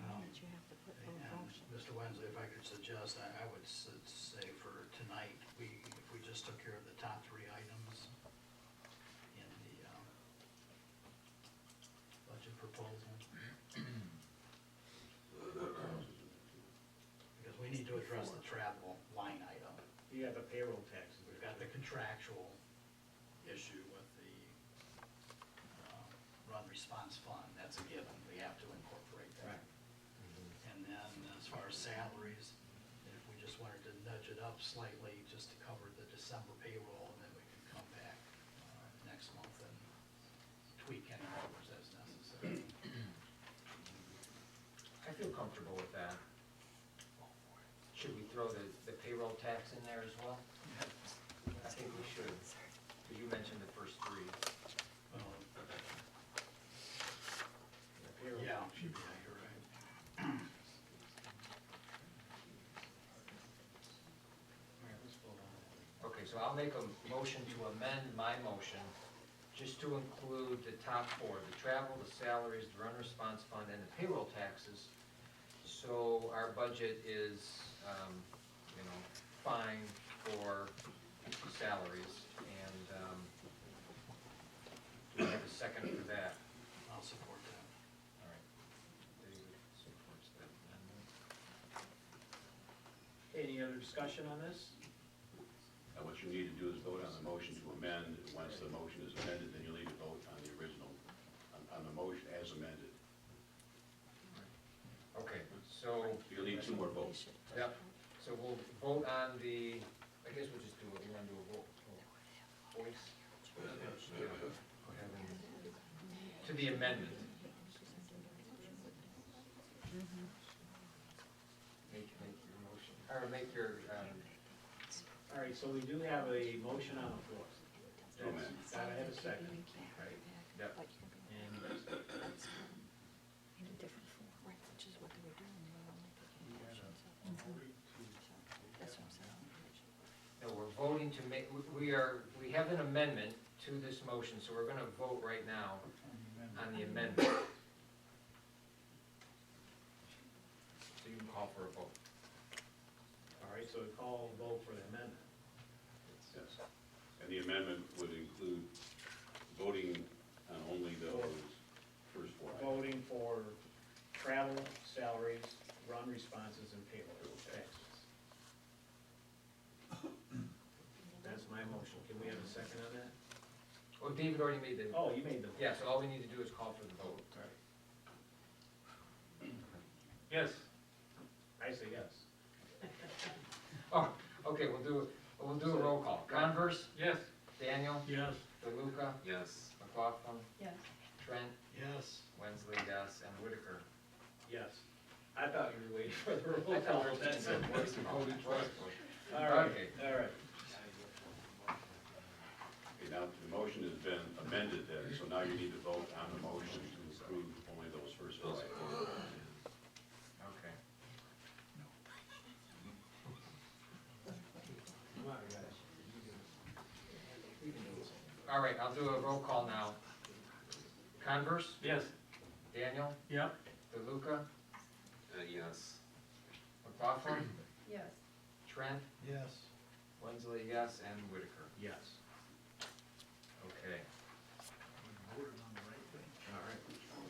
Well, and Mr. Wensley, if I could suggest, I would say for tonight, if we just took care of the top three items in the budget proposal. Because we need to address the travel line item. You have the payroll taxes. We've got the contractual issue with the run response fund. That's a given. We have to incorporate that. And then as far as salaries, if we just wanted to nudge it up slightly just to cover the December payroll, and then we can come back next month and tweak any numbers as necessary. I feel comfortable with that. Should we throw the payroll tax in there as well? I think we should, because you mentioned the first three. Well, Payroll. yeah, you're right. so I'll make a motion to amend my motion, just to include the top four, the travel, the salaries, the run response fund, and the payroll taxes. So our budget is, fine for salaries, and, do we have a second for that? I'll support that. All right. David supports that amendment. Any other discussion on this? And what you need to do is vote on the motion to amend. Once the motion is amended, then you'll need to vote on the original, on the motion as amended. Okay, so, You'll need two more votes. yep, so we'll vote on the, I guess we'll just do it, we're gonna do a vote, voice. Yeah, go ahead and- To the amendment. Make your motion, or make your, All right, so we do have a motion on the floor. To amend. Gotta have a second, right? yep, And no, we're voting to make, we have an amendment to this motion, so we're gonna vote right now on the amendment. So you can call for a vote. all right, so we call a vote for the amendment. Yes. And the amendment would include voting on only those first four items. Voting for travel, salaries, run responses, and payroll taxes. That's my motion. Can we have a second on that? Oh, David already made the, Oh, you made the. yeah, so all we need to do is call for the vote. Yes. I say yes. Oh, okay, we'll do a roll call. Converse, Yes. Daniel, Yes. DeLuca, Yes. McLaughlin, Yes. Trent, Yes. Wensley, yes, and Whitaker. Yes. I thought you were waiting for the roll I call. thought we were That's doing it. voice call. All right, Okay. all right. Okay, now the motion has been amended then, so now you need to vote on the motion to approve only those first four items. Okay. Come on, guys. All right, I'll do a roll call now. Converse, Yes. Daniel, Yep. DeLuca, Yes. McLaughlin, Yes. Trent, Yes. Wensley, yes, and Whitaker. Yes. Okay. Voted on the right thing. All right.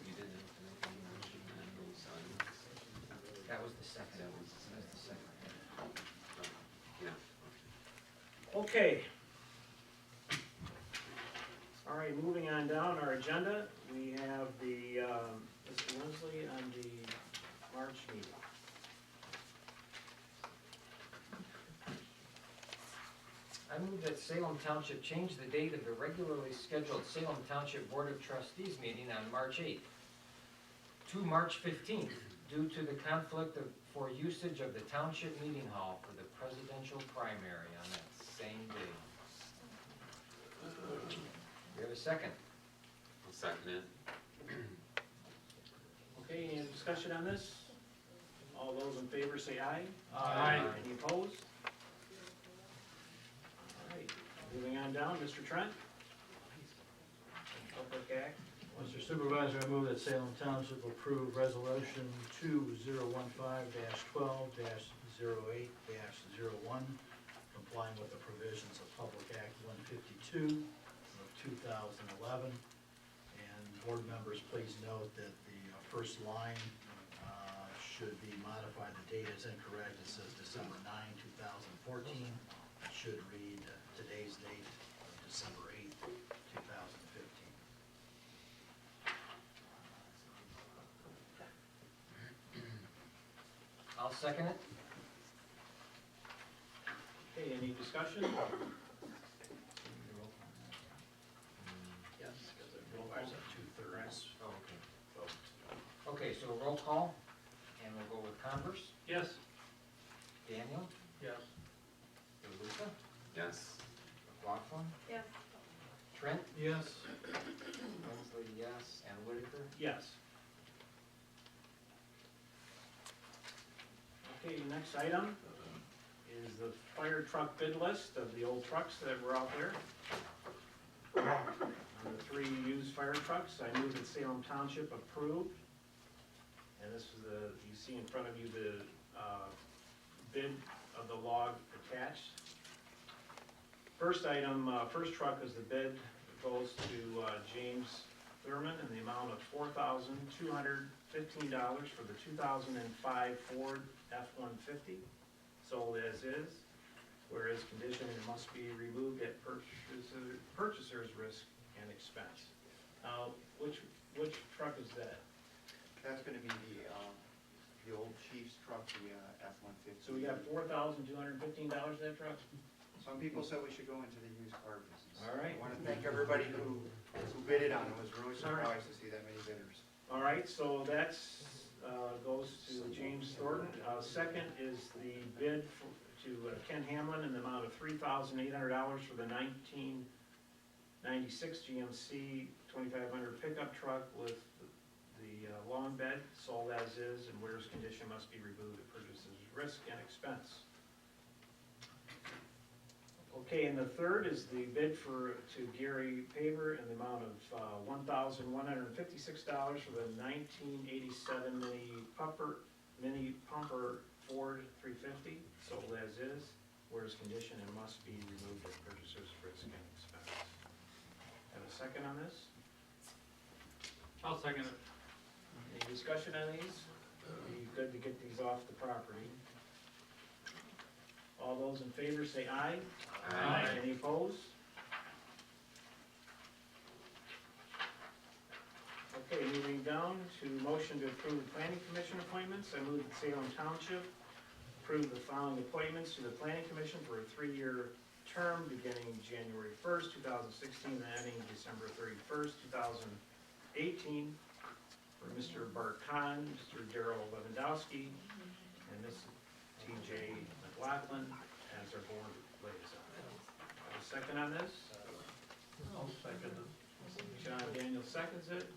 You didn't have to make any motion, and no sign. That was the second. That was the second. Yeah. Okay. All right, moving on down our agenda, we have the, Mr. Wensley on the March meeting. I move that Salem Township change the date of the regularly scheduled Salem Township Board of Trustees meeting on March 8th to March 15th due to the conflict for usage of the Township Meeting Hall for the presidential primary on that same day. We have a second. I'll second it. Okay, any discussion on this? All those in favor say aye. Aye. Any opposed? All right, moving on down, Mr. Trent. Public Act. Mr. Supervisor, I move that Salem Township approve Resolution 2015-12-08-01, complying with the provisions of Public Act 152 of 2011. And board members, please note that the first line should be modified. The date is incorrect. It says December 9, 2014. It should read today's date, December 8, 2015. I'll second it. Okay, any discussion? Yes, because it requires a two-thirds. Oh, okay. Okay, so roll call, and we'll go with Converse, Yes. Daniel, Yes. DeLuca, Yes. McLaughlin, Yes. Trent, Yes. Wensley, yes, and Whitaker. Yes. Okay, next item is the fire truck bid list of the old trucks that were out there. On the 3 used fire trucks, I move that Salem Township approved. And this is you see in front of you the bid of the log attached. First item, first truck is the bid, it goes to James Thurman in the amount of $4,215 for the 2005 Ford F-150, sold as is, whereas condition it must be removed at purchaser's risk and expense. Which truck is that? That's gonna be the old chief's truck, the F-150. So we got $4,215 that truck? Some people said we should go into the used car business. All right. I wanna thank everybody who bidded on it, was really surprised to see that many bidders. All right, so that's, goes to James Thornton. Second is the bid to Ken Hamlin in the amount of $3,800 for the 1996 GMC 2500 pickup truck with the long bed, sold as is, and where's condition must be removed at purchaser's risk and expense. Okay, and the third is the bid to Gary Paver in the amount of $1,156 for the 1987 mini pumper Ford 350, sold as is, whereas condition and must be removed at purchaser's risk and expense. Have a second on this? I'll second it. Any discussion on these? Be good to get these off the property. All those in favor say aye. Aye. Any opposed? Okay, moving down to motion to approve the planning commission appointments. I move that Salem Township approve the following appointments to the planning commission for a 3-year term beginning January 1st, 2016, and ending December 31st, 2018. For Mr. Bart Kahn, Mr. Darrell Lewandowski, and Ms. T.J. McLaughlin as our board liaison. Have a second on this? I'll second it. John Daniel seconds it.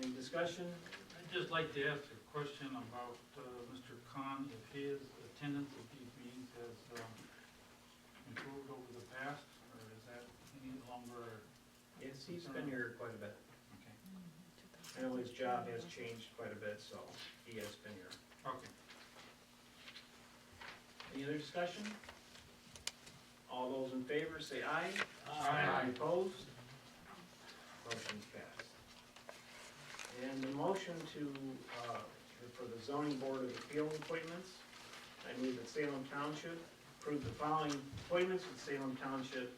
Any discussion? I'd just like to ask a question about Mr. Khan, if his attendance at these meetings has improved over the past, or is that any longer? Yes, he's been here quite a bit. Okay. I know his job has changed quite a bit, so he has been here. Okay. Any other discussion? All those in favor say aye. Aye. Any opposed? Motion's passed. And the motion for the zoning board of appeal appointments, I move that Salem Township approve the following appointments with Salem Township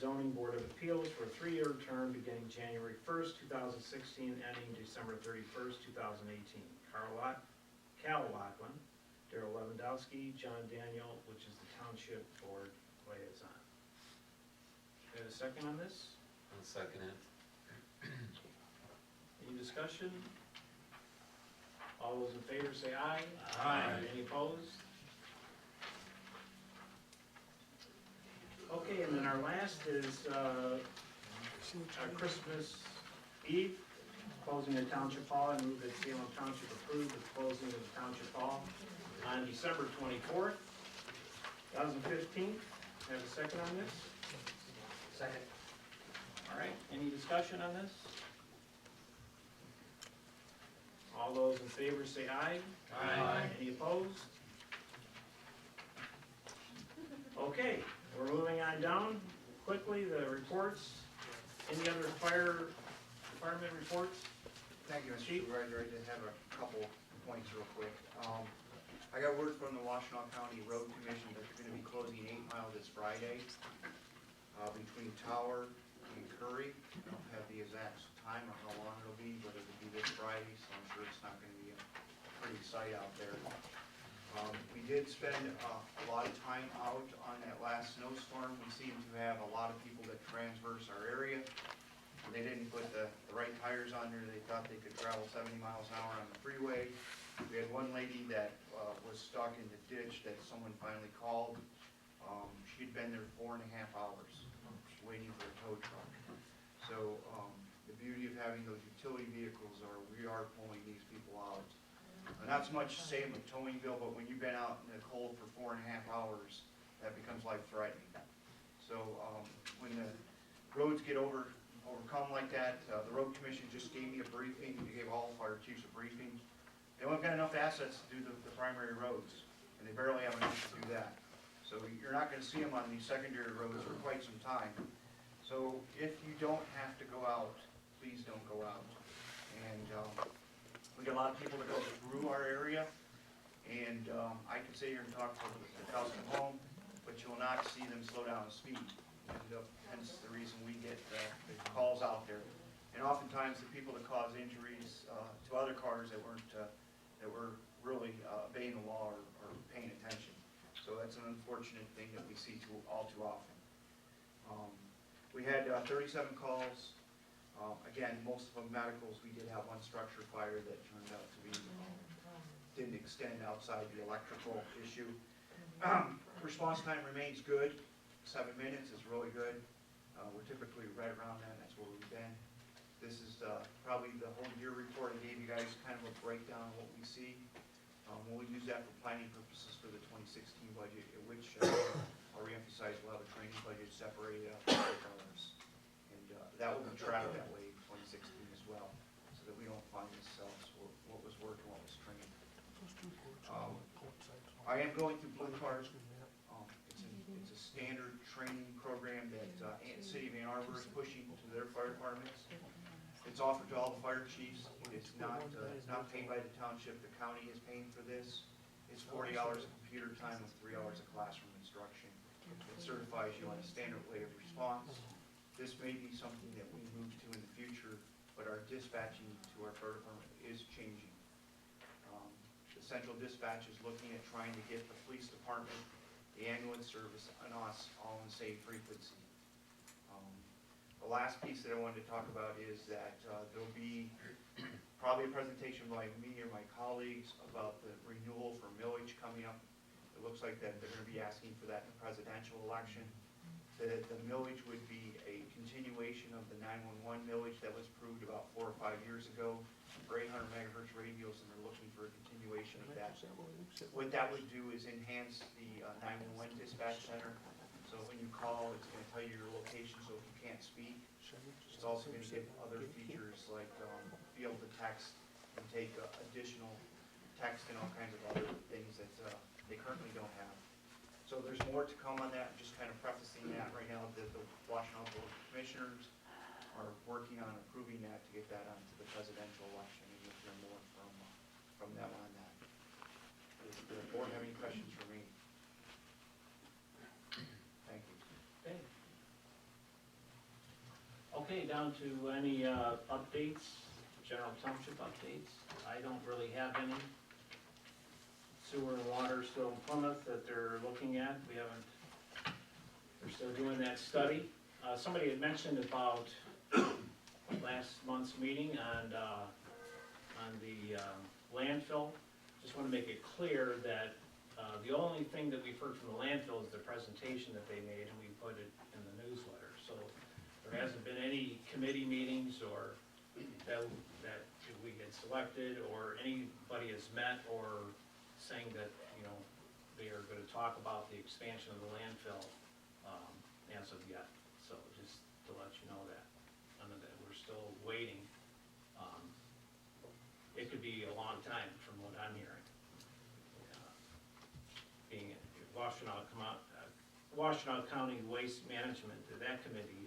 Zoning Board of Appeals for a 3-year term beginning January 1st, 2016, ending December 31st, 2018. Cal Loughlin, Darrell Lewandowski, John Daniel, which is the Township Board liaison. Have a second on this? I'll second it. Any discussion? All those in favor say aye. Aye. Any opposed? Okay, and then our last is our Christmas Eve, closing the Township Hall. I move that Salem Township approve the closing of the Township Hall on December 24th, 2015. Have a second on this? Second. All right, any discussion on this? All those in favor say aye. Aye. Any opposed? Okay, we're moving on down quickly, the reports. Any other fire department reports? Thank you, Mr. Supervisor. I did have a couple points real quick. I got word from the Washtenaw County Road Commission that they're gonna be closing 8 Mile this Friday, between Tower and Curry. I don't have the exact time or how long it'll be, but it'll be this Friday, so I'm sure it's not gonna be a pretty sight out there. We did spend a lot of time out on that last snowstorm. We seem to have a lot of people that transverse our area. They didn't put the right tires on there. They thought they could travel 70 miles an hour on the freeway. We had one lady that was stuck in the ditch that someone finally called. She'd been there 4.5 hours waiting for a tow truck. So the beauty of having those utility vehicles are we are pulling these people out Not so much same with Towingville, but when you've been out in the cold for 4.5 hours, that becomes life-threatening. So, when the roads get overcome like that, the road commission just gave me a briefing, they gave all the fire chiefs a briefing. They don't got enough assets to do the primary roads, and they barely have enough to do that. So you're not gonna see them on these secondary roads for quite some time. So if you don't have to go out, please don't go out. And, we got a lot of people that go through our area, and, I can sit here and talk to the cows come home, but you will not see them slow down the speed. And, hence the reason we get the calls out there. And oftentimes the people that cause injuries, to other cars that were really, obeying the law or paying attention. So that's an unfortunate thing that we see all too often. We had 37 calls. Again, most of them medicals. We did have one structure fire that turned out to be, didn't extend outside the electrical issue. Response time remains good. 7 minutes is really good. We're typically right around that. That's where we've been. This is probably the whole year report. I gave you guys kind of a breakdown of what we see. We'll use that for planning purposes for the 2016 budget, which I'll reemphasize, we'll have a training budget separated out for dollars. And that will be tracked that way in 2016 as well, so that we don't find ourselves what was work and what was training. I am going through Blue Card. It's a standard training program that City of Ann Arbor is pushing to their fire departments. It's offered to all the fire chiefs. It's not paid by the township. The county is paying for this. It's 40 hours of computer time with 3 hours of classroom instruction. It certifies you on a standard way of response. This may be something that we move to in the future, but our dispatching to our fire department is changing. The central dispatch is looking at trying to get the police department, the ambulance service, and us all in the same frequency. The last piece that I wanted to talk about is that there'll be probably a presentation by me or my colleagues about the renewal for millage coming up. It looks like that they're going to be asking for that in the presidential election. The millage would be a continuation of the 911 millage that was approved about 4 or 5 years ago for 800 megahertz radios, and they're looking for a continuation of that. What that would do is enhance the 911 dispatch center. So when you call, it's going to tell you your location, so if you can't speak. It's also going to give other features like be able to text and take additional text and all kinds of other things that they currently don't have. So there's more to come on that. I'm just kind of prefacing that right now. The Washington Board of Commissioners are working on approving that to get that onto the presidential election, and you'll hear more from them on that. Does the board have any questions for me? Thank you. Okay. Okay, down to any updates, general township updates. I don't really have any. Sewer and water still in Plymouth that they're looking at. We haven't, they're still doing that study. Somebody had mentioned about last month's meeting on the landfill. Just want to make it clear that the only thing that we've heard from the landfill is the presentation that they made, and we put it in the newsletter. So there hasn't been any committee meetings or that we get selected, or anybody has met or saying that, you know, they are going to talk about the expansion of the landfill as of yet. So just to let you know that, that we're still waiting. It could be a long time from what I'm hearing. Being Washtenaw County Waste Management, that committee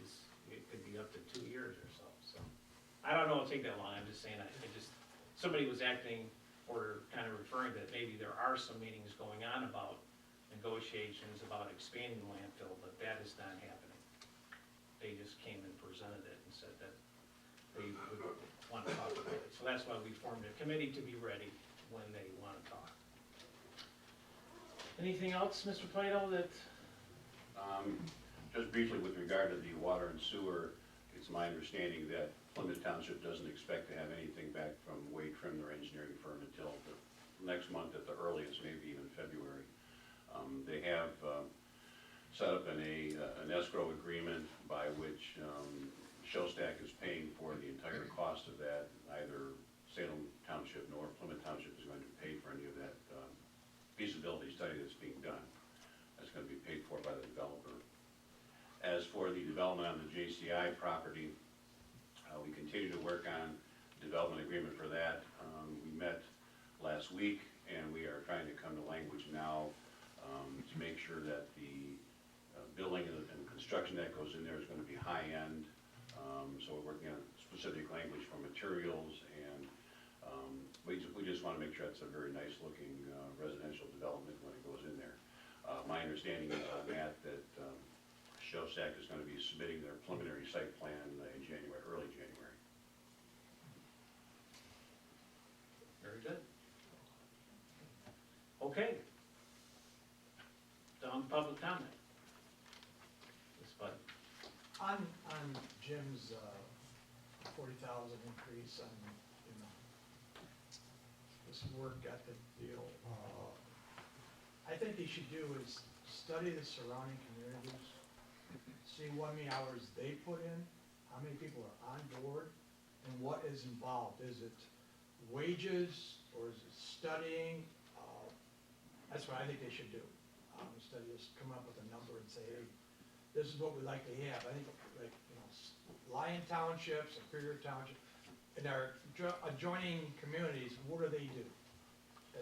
it could be up to 2 years or so. So I don't know it'll take that long. I'm just saying, somebody was acting or kind of referring that maybe there are some meetings going on about negotiations about expanding the landfill, but that is not happening. They just came and presented it and said that they would want to talk about it. So that's why we formed a committee to be ready when they want to talk. Anything else, Mr. Plato, that? Just briefly with regard to the water and sewer, it's my understanding that Plymouth Township doesn't expect to have anything back from Wade Trim, their engineering firm, until the next month at the earliest, maybe even February. They have set up an escrow agreement by which Shellstack is paying for the entire cost of that. Neither Salem Township nor Plymouth Township is going to feasibility study that's being done. That's gonna be paid for by the developer. As for the development on the JCI property, we continue to work on development agreement for that. We met last week, and we are trying to come to language now to make sure that the building and construction that goes in there is gonna be high-end. So we're working on specific language for materials, and we just wanna make sure it's a very nice-looking residential development when it goes in there. My understanding is on that Shostak is gonna be submitting their preliminary site plan in January, early January. Very good. Okay. Down to public comment. Ms. Bud. On Jim's, 40,000 increase on, this work ethic deal, I think they should do is study the surrounding communities, see how many hours they put in, how many people are on board, and what is involved. Is it wages, or is it studying? That's what I think they should do. Instead of just come up with a number and say, hey, this is what we'd like to have. I think, like, Lyon Township, Superior Township, and our adjoining communities, what do they do?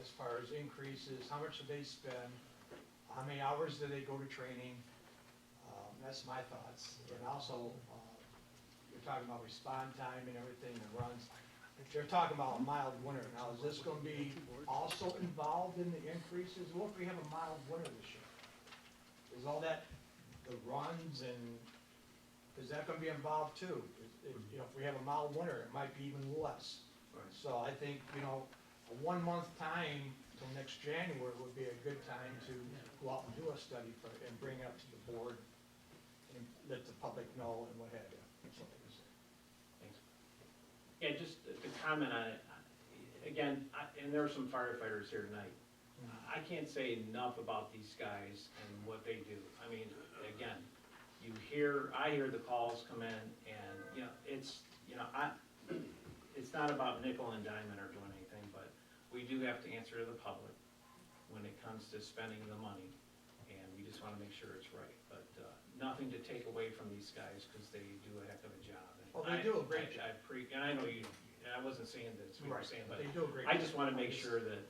As far as increases, how much do they spend? How many hours do they go to training? That's my thoughts. And also, you're talking about respond time and everything that runs. They're talking about a mild winter. Now, is this gonna be also involved in the increases? What if we have a mild winter this year? Is all that, the runs, and is that gonna be involved too? If we have a mild winter, it might be even less. So I think, a 1 month time till next January would be a good time to go out and do a study and bring it up to the board and let the public know and what have you. That's all I can say. Thanks. Yeah, just to comment on it, again, and there are some firefighters here tonight. I can't say enough about these guys and what they do. I mean, again, I hear the calls come in, and, it's not about nickel and diamond or doing anything, but we do have to answer to the public when it comes to spending the money, and we just wanna make sure it's right. But, nothing to take away from these guys, because they do a heck of a job. And Well, they do a great job. And I know I wasn't saying that's what you're saying, but They do a great I job. just wanna make sure that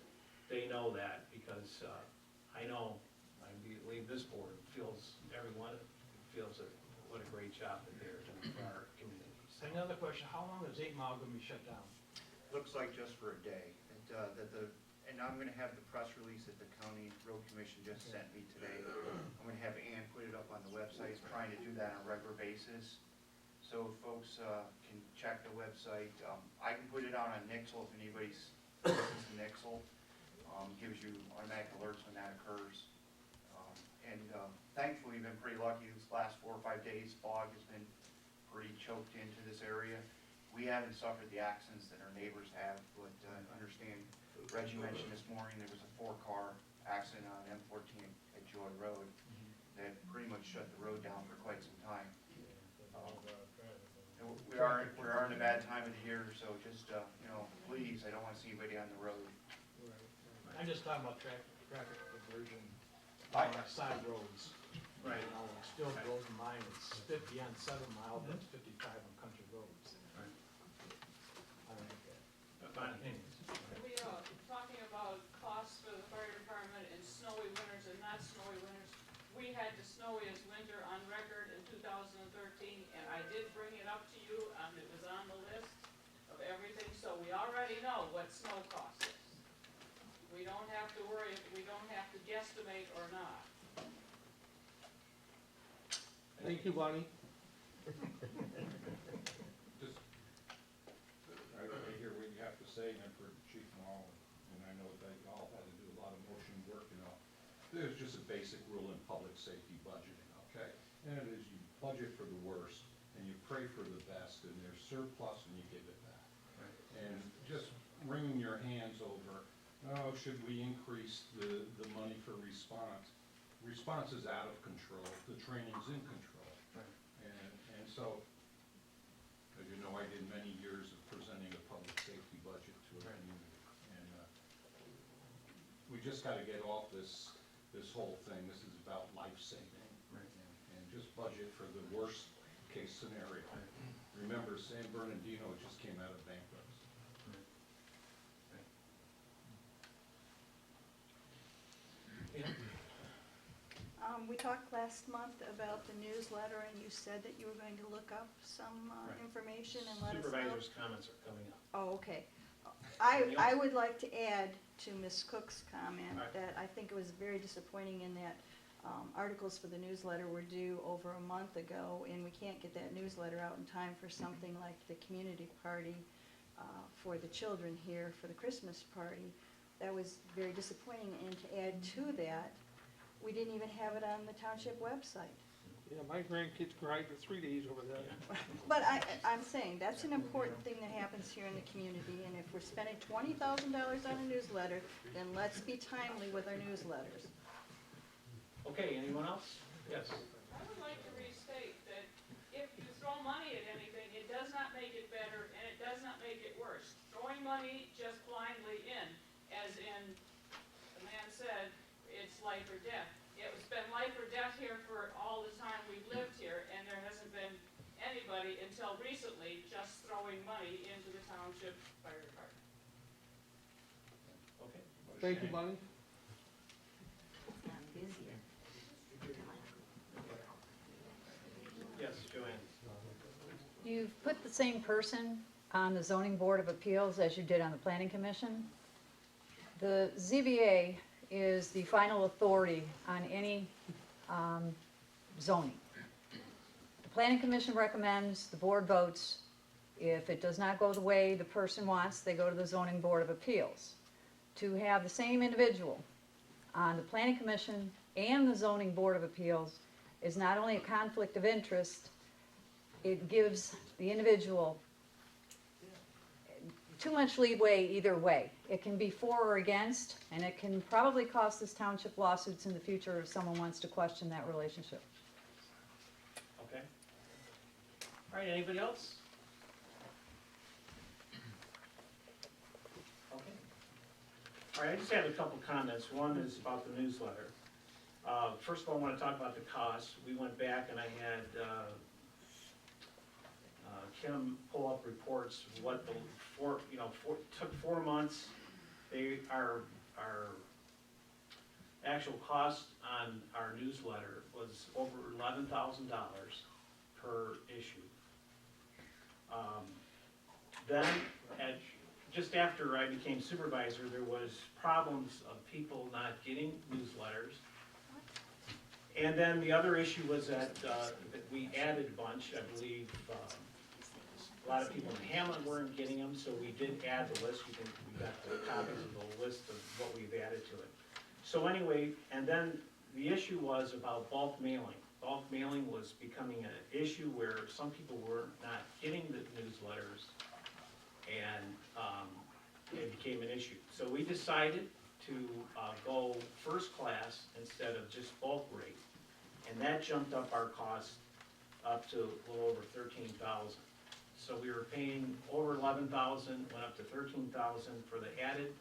they know that, because, I know, I believe this board everyone feels what a great job that they're doing for our communities. Another question, how long is 8 Mile gonna be shut down? Looks like just for a day. And I'm gonna have the press release that the county road commission just sent me today. I'm gonna have Ann put it up on the website, trying to do that on a regular basis. So folks can check the website. I can put it out on Nixle if anybody's listens to Nixle. Gives you automatic alerts when that occurs. Thankfully, we've been pretty lucky these last 4 or 5 days. Fog has been pretty choked into this area. We haven't suffered the accidents that our neighbors have, but understand, Reggie mentioned this morning, there was a 4-car accident on M14 at Joy Road that pretty much shut the road down for quite some time. We are in a bad time of the year, so just, please, I don't want to see anybody on the road. I'm just talking about traffic diversion, side roads. Right. Still blows my mind, it's 50 on 7 Mile, but it's 55 on country roads. Right. I don't get that. Bonnie? We are talking about costs for the fire department in snowy winters and not snowy winters. We had the snowiest winter on record in 2013, and I did bring it up to you, and it was on the list of everything, so we already know what snow cost is. We don't have to worry, we don't have to guesstimate or not. Thank you, Bonnie. Just, I hear what you have to say, and I've heard Chief Mall, and I know they all had to do a lot of motion work, There's just a basic rule in public safety budgeting, okay? And it is you budget for the worst, and you pray for the best, and there's surplus, and you give it back. And just wringing your hands over, should we increase the money for response? Response is out of control, the training's in control. And so, as you know, I did many years of presenting a public safety budget to a community. And we just gotta get off this whole thing. This is about life saving. And just budget for the worst case scenario. Remember, San Bernardino just came out of bankruptcy. We talked last month about the newsletter, and you said that you were going to look up some Right. information and let us know. Supervisor's comments are coming up. Oh, okay. Anything I else? would like to add to Ms. Cook's comment Alright. that I think it was very disappointing in that articles for the newsletter were due over a month ago, and we can't get that newsletter out in time for something like the community party for the children here for the Christmas party. That was very disappointing, and to add to that, we didn't even have it on the township website. Yeah, my grandkids cried for 3 days over that. But I'm saying, that's an important thing that happens here in the community, and if we're spending $20,000 on a newsletter, then let's be timely with our newsletters. Okay, anyone else? Yes. I would like to restate that if you throw money at anything, it does not make it better and it does not make it worse. Throwing money just blindly in, as in the man said, it's life or death. It's been life or death here for all the time we've lived here, and there hasn't been anybody until recently just throwing money into the township fire department. Okay. Thank you, Bonnie. I'm busier. Yes, Joanne. You've put the same person on the zoning board of appeals as you did on the planning commission. The ZBA is the final authority on any zoning. The planning commission recommends, the board votes. If it does not go the way the person wants, they go to the zoning board of appeals. To have the same individual on the planning commission and the zoning board of appeals is not only a conflict of interest, it gives the individual too much leeway either way. It can be for or against, and it can probably cost this township lawsuits in the future if someone wants to question that relationship. Okay. All right, anybody else? Okay. All right, I just have a couple comments. One is about the newsletter. First of all, I want to talk about the cost. We went back and I had Kim pull up reports, what the took 4 months. Our actual cost on our newsletter was over $11,000 per issue. Then, just after I became supervisor, there was problems of people not getting newsletters. And then the other issue was that we added a bunch, I believe, a lot of people in Hamlin weren't getting them, so we did add the list. We got the copies of the list of what we've added to it. So anyway, and then the issue was about bulk mailing. Bulk mailing was becoming an issue where some people were not getting the newsletters, and it became an issue. So we decided to go first class instead of just bulk rate, and that jumped up our cost up to a little over $13,000. So we were paying over $11,000, went up to $13,000 for the added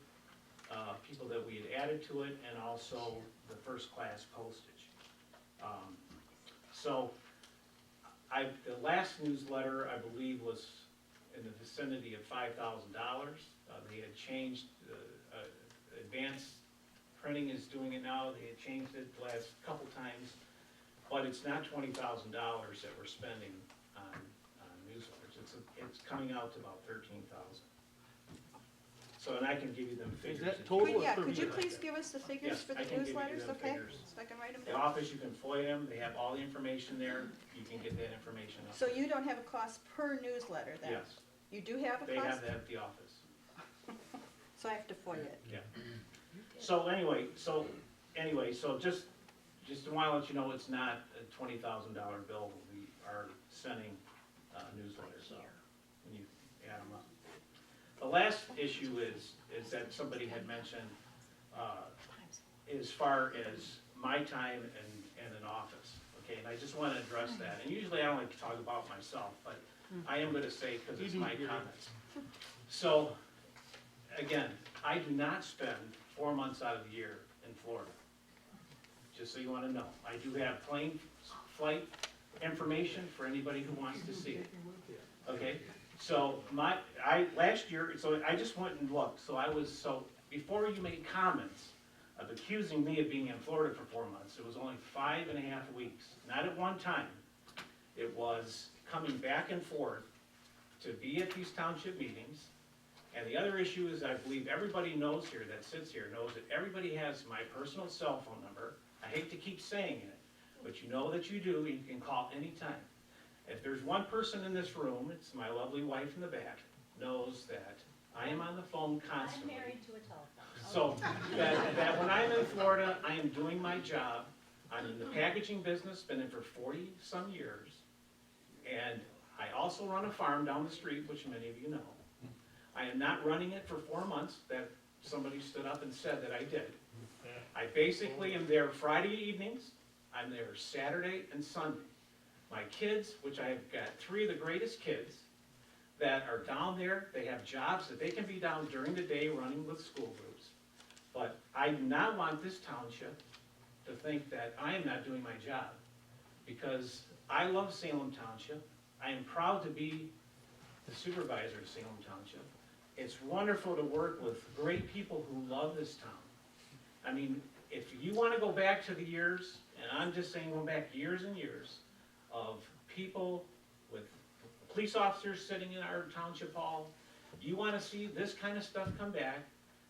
people that we had added to it, and also the first class postage. So the last newsletter, I believe, was in the vicinity of $5,000. They had changed, advanced printing is doing it now. They had changed it the last couple times, but it's not $20,000 that we're spending on newsletters. It's coming out to about $13,000. So, and I can give you them figures. Is that if total you- or Yeah, per could you year? please give us the figures Yes, for the I can give you newsletters, them okay? figures. So I can write them The down. office, you can FOIA them, they have all the information there, you can get that information up. So you don't have a cost per newsletter then? Yes, You do have a they cost? have that at the office, So I have to FOIA it? yeah. So anyway, so just want to let you know, it's not a $20,000 bill we are sending newsletters out when you add them up. The last issue is that somebody had mentioned, as far as my time in an office, okay? And I just want to address that. And usually I don't like to talk about myself, but I am going to say, because it's my comments. So, again, I do not spend 4 months out of the year in Florida. Just so you wanna know. I do have plane flight information for anybody who wants to see it. Okay, so last year, so I just went and looked, so before you make comments of accusing me of being in Florida for 4 months, it was only 5.5 weeks, not at one time. It was coming back and forth to be at these township meetings. And the other issue is, I believe everybody knows here that sits here, knows that everybody has my personal cell phone number. I hate to keep saying it, but you know that you do, and you can call anytime. If there's one person in this room, it's my lovely wife in the back, knows that I am on the phone constantly. I'm married to a telephone. So, that when I'm in Florida, I am doing my job. I'm in the packaging business, been in for 40-some years. And I also run a farm down the street, which many of you know. I am not running it for 4 months, that somebody stood up and said that I did. I basically am there Friday evenings, I'm there Saturday and Sunday. My kids, which I've got 3 of the greatest kids that are down there, they have jobs that they can be down during the day running with school groups. But I do not want this township to think that I am not doing my job, because I love Salem Township. I am proud to be the supervisor of Salem Township. It's wonderful to work with great people who love this town. I mean, if you want to go back to the years, and I'm just saying going back years and years, of people with police officers sitting in our township hall, you want to see this kind of stuff come back,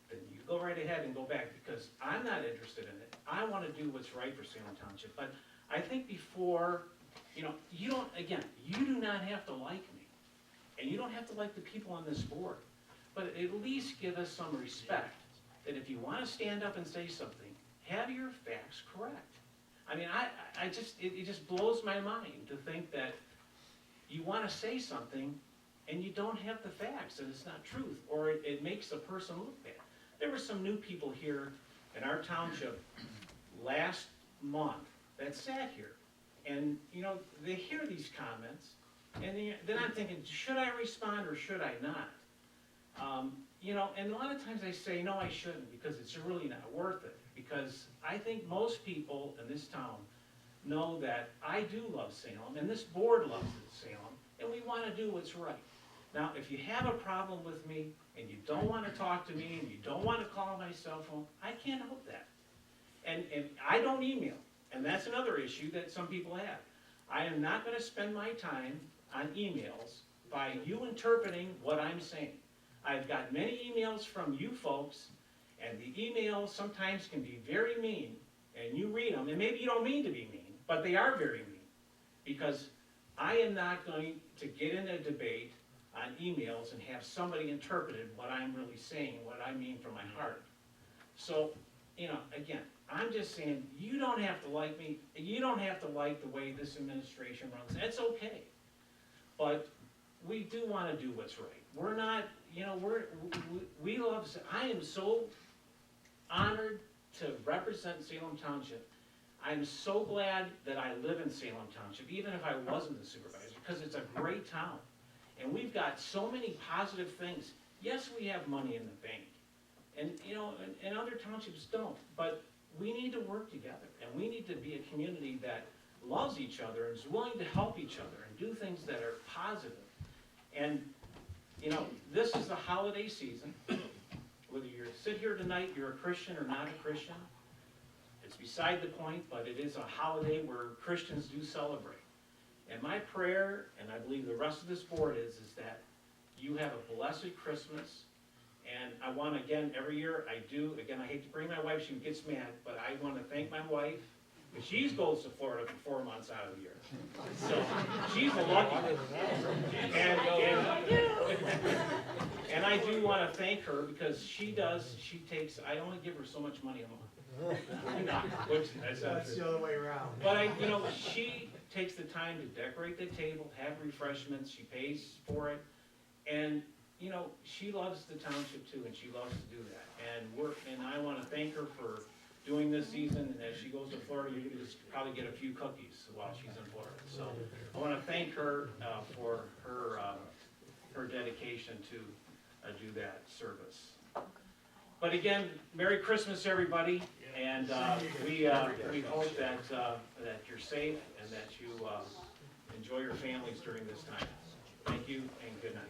then you go right ahead and go back, because I'm not interested in it. I want to do what's right for Salem Township. But I think before, you do not have to like me. And you don't have to like the people on this board. But at least give us some respect, that if you want to stand up and say something, have your facts correct. I mean, it just blows my mind to think that you want to say something and you don't have the facts, and it's not truth, or it makes a person look bad. There were some new people here in our township last month that sat here, and, they hear these comments, and then I'm thinking, should I respond or should I not? And a lot of times I say, no, I shouldn't, because it's really not worth it. Because I think most people in this town know that I do love Salem, and this board loves Salem, and we want to do what's right. Now, if you have a problem with me, and you don't want to talk to me, and you don't want to call my cell phone, I can't help that. And I don't email, and that's another issue that some people have. I am not going to spend my time on emails by you interpreting what I'm saying. I've got many emails from you folks, and the emails sometimes can be very mean, and you read them, and maybe you don't mean to be mean, but they are very mean, because I am not going to get in a debate on emails and have somebody interpreted what I'm really saying, what I mean from my heart. So, again, I'm just saying, you don't have to like me, you don't have to like the way this administration runs, that's okay. But we do want to do what's right. We're not, we love, I am so honored to represent Salem Township. I'm so glad that I live in Salem Township, even if I wasn't the supervisor, because it's a great town. And we've got so many positive things. Yes, we have money in the bank, and other townships don't, but we need to work together, and we need to be a community that loves each other and is willing to help each other and do things that are positive. And, this is the holiday season. Whether you sit here tonight, you're a Christian or not a Christian, it's beside the point, but it is a holiday where Christians do celebrate. And my prayer, and I believe the rest of this board is that you have a blessed Christmas. And I want, again, every year I hate to bring my wife, she gets mad, but I want to thank my wife. She goes to Florida for 4 months out of the year. So she's a lucky one. And I do want to thank her, because I only give her so much money a month. That's the other way around. But she takes the time to decorate the table, have refreshments, she pays for it. And, she loves the township too, and she loves to do that. And I want to thank her for doing this season, and as she goes to Florida, you can just probably get a few cookies while she's in Florida. So I want to thank her for her dedication to do that service. But again, Merry Christmas, everybody, and we hope that you're safe and that you enjoy your families during this time. Thank you and good night.